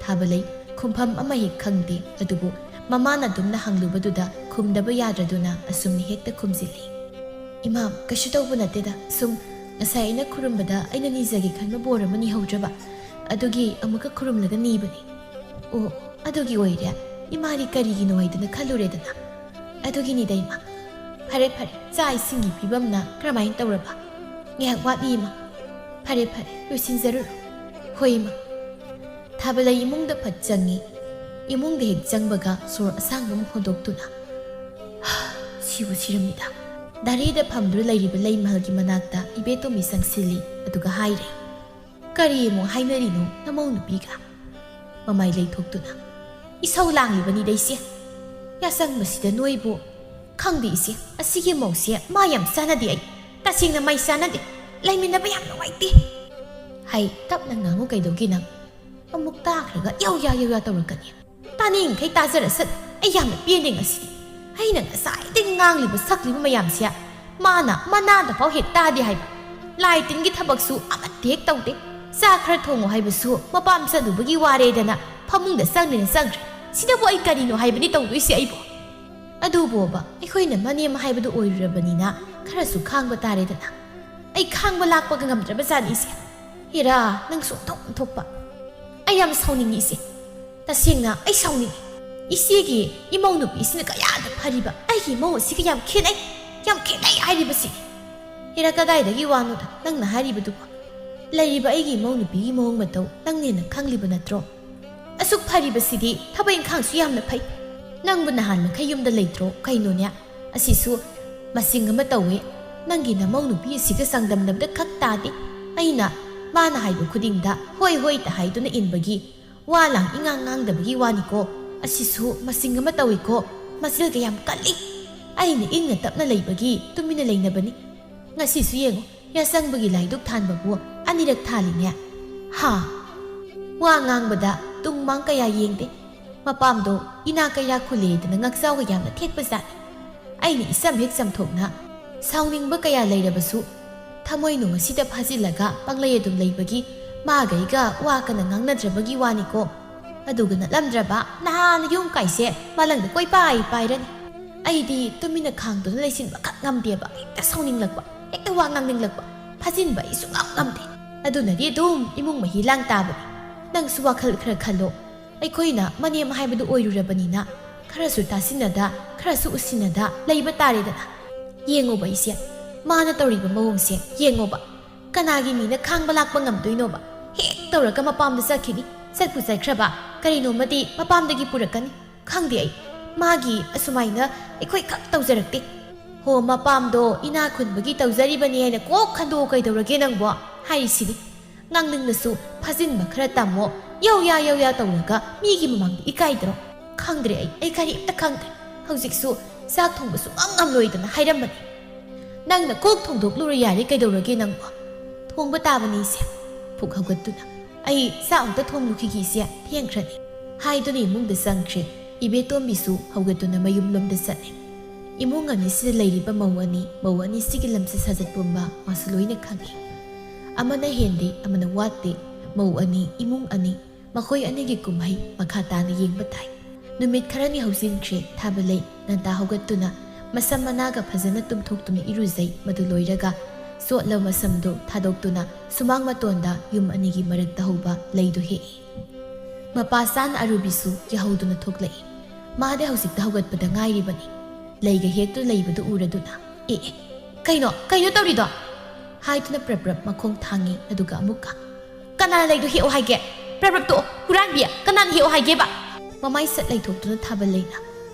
ꯊꯥꯕꯂꯩ ꯈꯨꯝꯐꯝ ꯑꯃ ꯍꯦꯛ ꯈꯪꯗꯦ ꯑꯗꯨꯕꯨ ꯃꯃꯥꯅ ꯑꯗꯨꯝꯅ ꯍꯪꯂꯨꯕꯗꯨꯗ ꯈꯨꯝꯗꯕ ꯌꯥꯗ꯭ꯔꯗꯨꯅ ꯑꯁꯨꯝꯅ ꯍꯦꯛꯇ ꯈꯨꯝꯖꯤꯜꯂꯤ ꯏꯃꯥ ꯀꯩꯁꯨ ꯇꯧꯕ ꯅꯠꯇꯦꯗ ꯁꯨꯝ ꯉꯁꯥꯏ ꯑꯩꯅ ꯈꯨꯔꯨꯝꯕꯗ ꯑꯩꯅ ꯅꯤꯖꯒꯦ ꯈꯟꯕ ꯕꯣꯔ ꯑꯃ ꯅꯤꯍꯧꯗ꯭ꯔꯕ ꯑꯗꯨꯒꯤ ꯑꯃꯨꯛꯀ ꯈꯨꯔꯨꯝꯂꯒ ꯅꯤꯕꯅꯤ ꯑꯣ ꯑꯗꯨꯒꯤ ꯑꯣꯏꯔꯦ ꯏꯃꯥꯗꯤ ꯀꯔꯤꯒꯤꯅꯣ ꯍꯥꯏꯗꯅ ꯈꯜꯂꯨꯔꯦꯗꯅ ꯑꯗꯨꯒꯤꯅꯤꯗ ꯏꯃꯥ ꯐꯔꯦ ꯐꯔꯦ ꯆꯥꯛ ꯏꯁꯤꯡꯒꯤ ꯐꯤꯕꯝꯅ ꯀꯔꯝꯍꯥꯏꯅ ꯇꯧꯔꯕ ꯉꯥꯏꯍꯥꯛ ꯋꯥꯠꯂꯤ ꯏꯃꯥ ꯐꯔꯦ ꯐꯔꯦ ꯂꯣꯏꯁꯤꯟꯖꯔꯨꯔꯣ ꯍꯣꯏ ꯏꯃꯥ ꯊꯥꯕꯂꯩ ꯏꯃꯨꯡꯗ ꯐꯠ ꯆꯪꯉꯤ ꯏꯃꯨꯡꯗ ꯍꯦꯛ ꯆꯪꯕꯒ ꯁꯣꯔ ꯑꯁꯥꯡꯕ ꯑꯃ ꯍꯣꯟꯗꯣꯛꯇꯨꯅ ꯁꯤꯕꯨ ꯁꯤꯔꯝꯃꯤꯗ ꯗꯥꯔꯤꯗ ꯐꯝꯗꯨꯅ ꯂꯩꯔꯤꯕ ꯂꯩ ꯃꯍꯜꯒꯤ ꯃꯅꯥꯛꯇ ꯏꯕꯦꯇꯣꯝꯕꯤ ꯆꯪꯁꯤꯜꯂꯤ ꯑꯗꯨꯒ ꯍꯥꯏꯔꯦ ꯀꯔꯤ ꯑꯃꯨꯛ ꯍꯥꯏꯅꯔꯤꯅꯣ ꯅꯃꯧ ꯅꯨꯄꯤꯒ ꯃꯃꯥꯏ ꯂꯩꯊꯣꯛꯇꯨꯅ ꯏꯁꯧ ꯂꯥꯡꯂꯤꯕꯅꯤꯗ ꯏꯆꯦ ꯌꯥꯆꯪꯕꯁꯤꯗ ꯅꯣꯏꯕꯨ ꯈꯪꯗꯦ ꯏꯆꯦ ꯑꯁꯤꯒꯤ ꯃꯧꯁꯦ ꯃꯥ ꯌꯥꯝ ꯆꯥꯟꯅꯗꯦ ꯑꯩ ꯇꯁꯦꯡꯅ ꯃꯩ ꯆꯥꯟꯅꯗꯦ ꯂꯩꯃꯤꯟꯅꯕ ꯌꯥꯝ ꯅꯨꯡꯉꯥꯏꯇꯦ ꯍꯩ ꯇꯞꯅ ꯉꯥꯡꯉꯨ ꯀꯩꯗꯧꯒꯦ ꯅꯪ ꯑꯃꯨꯛ ꯇꯥꯈ꯭ꯔꯒ ꯌꯧꯌꯥ ꯇꯧꯔꯛꯀꯅꯤ ꯇꯥꯅꯤꯡꯈꯩ ꯇꯥꯖꯔꯁꯠ ꯑꯩ ꯌꯥꯝꯅ ꯄꯦꯟꯗꯦ ꯉꯁꯤꯗꯤ ꯑꯩꯅ ꯉꯁꯥꯏꯗꯒꯤ ꯉꯥꯡꯂꯤꯕ ꯁꯛꯂꯤꯕ ꯃꯌꯥꯝꯁꯦ ꯃꯥꯅ ꯃꯅꯥꯗꯐꯥꯎ ꯍꯦꯛ ꯇꯥꯗꯦ ꯍꯥꯏꯕ ꯂꯥꯏ ꯇꯤꯟꯒꯤ ꯊꯕꯛꯁꯨ ꯑꯃꯠꯇ ꯍꯦꯛ ꯇꯧꯗꯦ ꯆꯥꯛ ꯈꯔ ꯊꯣꯡꯉꯨ ꯍꯥꯏꯕꯁꯨ ꯃꯄꯥꯝ ꯆꯠꯂꯨꯕꯒꯤ ꯋꯥꯔꯦꯗꯅ ꯐꯃꯨꯡꯗ ꯆꯪꯈ꯭ꯔꯦ ꯁꯤꯗꯕꯨ ꯑꯩ ꯀꯔꯤꯅꯣ ꯍꯥꯏꯕꯅꯤ ꯇꯧꯗꯣꯏꯁꯦ ꯑꯩꯕꯨ ꯑꯗꯨꯕꯣꯕ ꯑꯩꯈꯣꯏꯅ ꯃꯅꯦꯝ ꯍꯥꯏꯕꯗꯨ ꯑꯣꯏꯔꯨꯔꯕꯅꯤꯅ ꯈꯔꯁꯨ ꯈꯥꯡꯕ ꯇꯥꯔꯦꯗꯅ ꯑꯩ ꯈꯥꯡꯕ ꯂꯥꯛꯄꯒ ꯉꯝꯗ꯭ꯔꯕ ꯖꯥꯠꯅꯤꯁꯦ ꯍꯦꯔꯥ ꯅꯪꯁꯨ ꯑꯣꯟꯊꯣꯛꯄ ꯑꯩ ꯌꯥꯝ ꯁꯥꯎꯅꯤꯡꯉꯤ ꯏꯆꯦ ꯇꯁꯦꯡꯅ ꯑꯩ ꯁꯥꯎꯅꯤꯡꯉꯤ ꯏꯆꯦꯒꯤ ꯏꯃꯧ ꯅꯨꯄꯤꯁꯤꯅ ꯀꯌꯥꯗ ꯐꯔꯤꯕ ꯑꯩꯒꯤ ꯏꯃꯧ ꯑꯁꯤꯒ ꯌꯥꯝ ꯈꯦꯠꯅꯩ ꯍꯥꯏꯔꯤꯕꯁꯤ ꯍꯦꯔꯥ ꯀꯗꯥꯏꯗꯒꯤ ꯋꯥꯅꯣꯗ ꯅꯪꯅ ꯍꯥꯏꯔꯤꯕꯗꯨꯕꯨ ꯂꯩꯔꯤꯕ ꯑꯩꯒꯤ ꯏꯃꯧ ꯅꯨꯄꯤꯒꯤ ꯃꯑꯣꯡ ꯃꯇꯧ ꯅꯪꯅꯦꯅ ꯈꯪꯂꯤꯕ ꯅꯠꯇ꯭ꯔꯣ ꯑꯁꯨꯛ ꯐꯔꯤꯕꯁꯤꯗꯤ ꯊꯕꯛ ꯏꯪꯈꯥꯡꯁꯨ ꯌꯥꯝꯅ ꯐꯩ ꯅꯪꯕꯨ ꯅꯍꯥꯟ ꯃꯈꯩ ꯌꯨꯝꯗ ꯂꯩꯇ꯭ꯔꯣ ꯀꯩꯅꯣꯅꯦ ꯑꯁꯤꯁꯨ ꯃꯁꯤꯡ ꯑꯃ ꯇꯧꯋꯦ ꯅꯪꯒꯤ ꯅꯃꯧ ꯅꯨꯄꯤ ꯑꯁꯤꯒ ꯆꯥꯡꯗꯝꯅꯕꯗ ꯈꯛ ꯇꯥꯗꯦ ꯑꯩꯅ ꯃꯥꯅ ꯍꯥꯏꯕ ꯈꯨꯗꯤꯡꯗ ꯍꯣꯏ ꯍꯣꯏꯇ ꯍꯥꯏꯗꯨꯅ ꯏꯟꯕꯒꯤ ꯋꯥ ꯂꯥꯡ ꯏꯉꯥꯡ ꯉꯥꯡꯗꯕꯒꯤ ꯋꯥꯅꯤꯀꯣ ꯑꯁꯤꯁꯨ ꯃꯁꯤꯡ ꯑꯃ ꯇꯧꯏꯀꯣ ꯃꯆꯤꯜꯒ ꯌꯥꯝ ꯀꯜꯂꯤ ꯑꯩꯅ ꯏꯪꯅ ꯇꯞꯅ ꯂꯩꯕꯒꯤ ꯇꯨꯃꯤꯟꯅ ꯂꯩꯅꯕꯅꯤ ꯉꯁꯤꯁꯨ ꯌꯦꯡꯉꯨ ꯌꯥꯆꯪꯕꯒꯤ ꯂꯥꯏꯗꯨꯛ ꯊꯥꯟꯕꯕꯨ ꯑꯅꯤꯔꯛ ꯊꯥꯜꯂꯤꯅꯦ ꯍꯥ ꯋꯥ ꯉꯥꯡꯕꯗ ꯇꯨꯡ ꯃꯥꯡ ꯀꯌꯥ ꯌꯦꯡꯗꯦ ꯃꯄꯥꯝꯗꯣ ꯏꯅꯥ ꯀꯩꯔꯥ ꯈꯨꯜꯂꯦꯗꯅ ꯉꯛꯆꯥꯎꯒ ꯌꯥꯝꯅ ꯊꯦꯛꯄꯖꯥꯠꯅꯤ ꯑꯩꯅ ꯏꯆꯝ ꯍꯦꯛ ꯆꯝꯊꯣꯛꯅ ꯁꯥꯎꯅꯤꯡꯕ ꯀꯌꯥ ꯂꯩꯔꯕꯁꯨ ꯊꯃꯣꯏꯅꯨꯡ ꯑꯁꯤꯗ ꯐꯥꯖꯤꯜꯂꯒ ꯄꯪꯂꯩ ꯑꯗꯨꯝ ꯂꯩꯕꯒꯤ ꯃꯥꯒꯩꯒ ꯋꯥ ꯀꯟꯅ ꯉꯥꯡꯅꯗ꯭ꯔꯕꯒꯤ ꯋꯥꯅꯤꯀꯣ ꯑꯗꯨꯒ ꯅꯠꯂꯝꯗ꯭ꯔꯕ ꯅꯍꯥꯟ ꯌꯨꯝ ꯀꯥꯏꯁꯦ ꯃꯥꯂꯪꯗ ꯄꯥꯏꯔꯅꯤ ꯑꯩꯗꯤ ꯇꯨꯃꯤꯟꯅ ꯈꯥꯡꯗꯨꯅ ꯂꯩꯁꯤꯟꯕ ꯈꯛ ꯉꯝꯗꯦꯕ ꯍꯦꯛꯇ ꯁꯥꯎꯅꯤꯡꯂꯛꯄ ꯍꯦꯛꯇ ꯋꯥ ꯉꯥꯡꯅꯤꯡꯂꯛꯄ ꯐꯥꯖꯤꯟꯕ ꯑꯩ ꯁꯨꯡꯉꯝ ꯉꯝꯗꯦ ꯑꯗꯨꯅꯗꯤ ꯑꯗꯨꯝ ꯏꯃꯨꯡ ꯃꯍꯤ ꯂꯥꯡ ꯇꯥꯕꯅꯤ ꯅꯪꯁꯨ ꯋꯥꯈꯜ ꯈꯔ ꯈꯜꯂꯣ ꯑꯩꯈꯣꯏꯅ ꯃꯅꯦꯝ ꯍꯥꯏꯕꯗꯨ ꯑꯣꯏꯔꯨꯔꯕꯅꯤ나 ꯈꯔꯁꯨ ꯇꯥꯁꯤꯟꯅꯗ ꯈꯔꯁꯨ ꯎꯁꯤꯟꯅꯗ ꯂꯩꯕ ꯇꯥꯔꯦꯗꯅ ꯌꯦꯡꯉꯣꯕ ꯏꯆꯦ ꯃꯥꯅ ꯇꯧꯔꯤꯕ ꯃꯑꯣꯡꯁꯦ ꯌꯦꯡꯉꯣꯕ ꯀꯅꯥꯒꯤ ꯃꯤꯅ ꯈꯥꯡꯕ ꯂꯥꯛꯄ ꯉꯝꯗꯣꯏꯅꯣꯕ ꯍꯦꯛ ꯇꯧꯔꯒ ꯃꯄꯥꯝꯗ ꯆꯠꯈꯤꯅꯤ ꯆꯠꯄꯨ ꯆꯠꯈ꯭ꯔꯕ ꯀꯔꯤꯅꯣꯃꯗꯤ ꯃꯄꯥꯝꯗꯒꯤ ꯄꯨꯔꯛꯀꯅꯤ ꯈꯪꯗꯦ ꯑꯩ ꯃꯥꯒꯤ ꯑꯁꯨꯃꯥꯏꯅ ꯑꯩꯈꯣꯏ ꯈꯛ ꯇꯧꯖꯔꯛꯇꯦ ꯍꯣ ꯃꯄꯥꯝꯗꯣ ꯏꯅꯥ ꯈꯨꯟꯕꯒꯤ ꯇꯧꯖꯔꯤꯕꯅꯤ ꯍꯥꯏꯅ ꯀꯣꯛ ꯈꯟꯗꯣꯛꯑꯣ ꯀꯩꯗꯧꯔꯒꯦ ꯅꯪꯕꯣ ꯍꯥꯏꯔꯤꯁꯤꯅꯤ ꯉꯥꯡꯅꯤꯡꯂꯁꯨ ꯐꯥꯖꯤꯟꯕ ꯈꯔ ꯇꯝꯃꯣ ꯌꯧꯌꯥ ꯇꯧꯔꯒ ꯃꯤꯒꯤ ꯃꯃꯥꯡꯗ ꯏꯀꯥꯏꯗ꯭ꯔꯣ ꯈꯪꯗ꯭ꯔꯦ ꯑꯩ ꯀꯔꯤꯝꯇ ꯈꯪꯗ꯭ꯔꯦ ꯍꯧꯖꯤꯛꯁꯨ ꯆꯥꯛ ꯊꯣꯡꯕꯁꯨ ꯉꯝꯂꯣꯏꯗꯅ ꯍꯥꯏꯔꯝꯕꯅꯤ ꯅꯪꯅ ꯀꯣꯛ ꯊꯣꯡꯗꯣꯛꯂꯨꯔ ꯌꯥꯔꯦ ꯀꯩꯗꯧꯔꯒꯦ ꯅꯪꯕꯣ ꯊꯣꯡꯕ ꯇꯥꯕꯅꯤ ꯏꯆꯦ ꯄꯨꯛ ꯍꯧꯒꯠꯇꯨꯅ ꯑꯩ ꯆꯥꯛ ꯑꯝꯇ ꯊꯣꯡꯂꯨꯈꯤꯒꯦ ꯏꯆꯦ ꯊꯦꯡꯈ꯭ꯔꯅꯤ ꯍꯥꯏꯗꯨꯅ ꯏꯃꯨꯡꯗ ꯆꯪꯈ꯭ꯔꯦ ꯏꯕꯦꯇꯣꯝꯕꯤꯁꯨ ꯍꯧꯒꯠꯇꯨꯅ ꯃꯌꯨꯝꯂꯣꯝꯗ ꯆꯠꯂꯦ ꯏꯃꯨꯡ ꯑꯅꯤꯁꯤꯗ ꯂꯩꯔꯤꯕ ꯃꯧ ꯑꯅꯤꯁꯤꯒꯤ ꯂꯝꯆꯠ ꯁꯥꯖꯠ ꯄꯨꯝꯕ ꯃꯥꯁꯨ ꯂꯣꯏꯅ ꯈꯪꯏ ꯑꯃꯅ ꯍꯦꯟꯗꯦ ꯑꯃꯅ ꯋꯥꯠꯇꯦ ꯃꯧ ꯑꯅꯤ ꯏꯃꯨꯡ ꯑꯅꯤ ꯃꯈꯣꯏ ꯑꯅꯤꯒꯤ ꯀꯨꯝꯍꯩ ꯃꯈꯥ ꯇꯥꯅ ꯌꯦꯡꯕ ꯇꯥꯏ ꯅꯨꯃꯤꯠ ꯈꯔꯅꯤ ꯍꯧꯖꯤꯟꯈ꯭ꯔꯦ ꯊꯥꯕꯂꯩ ꯉꯟꯇꯥ ꯍꯧꯒꯠꯇꯨꯅ ꯃꯁꯝ ꯃꯅꯥꯒ ꯐꯖꯅ ꯇꯨꯝꯊꯣꯛꯇꯨꯅ ꯏꯔꯨꯖꯩ ꯃꯗꯨ ꯂꯣꯏꯔꯒ ꯆꯣꯠꯂ ꯃꯁꯝꯗꯨ ꯊꯥꯗꯣꯛꯇꯨꯅ ꯁꯨꯃꯥꯡ ꯃꯇꯣꯟꯗ ꯌꯨꯝ ꯑꯅꯤꯒꯤ ꯃꯔꯛꯇ ꯍꯧꯕ ꯂꯩꯗꯨ ꯍꯦꯛꯏ ꯃꯄꯥ ꯆꯥꯅ ꯑꯔꯨꯕꯤꯁꯨ ꯌꯥꯍꯧꯗꯨꯅ ꯊꯣꯛꯂꯛꯏ ꯃꯥꯗꯤ ꯍꯧꯖꯤꯛꯇ ꯍꯧꯒꯠꯄꯗ ꯉꯥꯏꯔꯤꯕꯅꯤ ꯂꯩꯒ ꯍꯦꯛꯇꯨ ꯂꯩꯕꯗꯨ ꯎꯔꯗꯨꯅ ꯀꯩꯅꯣ ꯇꯧꯔꯤꯗꯣ ꯍꯥꯏꯗꯨꯅ ꯄ꯭ꯔꯞ ꯃꯈꯣꯡ ꯊꯥꯡꯉꯤ ꯑꯗꯨꯒ ꯑꯃꯨꯛꯀ ꯀꯅꯥꯅ ꯂꯩꯗꯨ ꯍꯦꯛꯑꯣ ꯍꯥꯏꯒꯦ ꯄ꯭ꯔꯞ ꯇꯣꯛꯑꯣ ꯍꯨꯔꯥꯟꯕꯤ ꯀꯅꯥꯅ ꯍꯦꯛꯑꯣ ꯍꯥꯏꯒꯦꯕ ꯃꯃꯥꯏ ꯁꯠ ꯂꯩꯊꯣꯛꯇꯨꯅ ꯊꯥꯕꯂꯩꯅ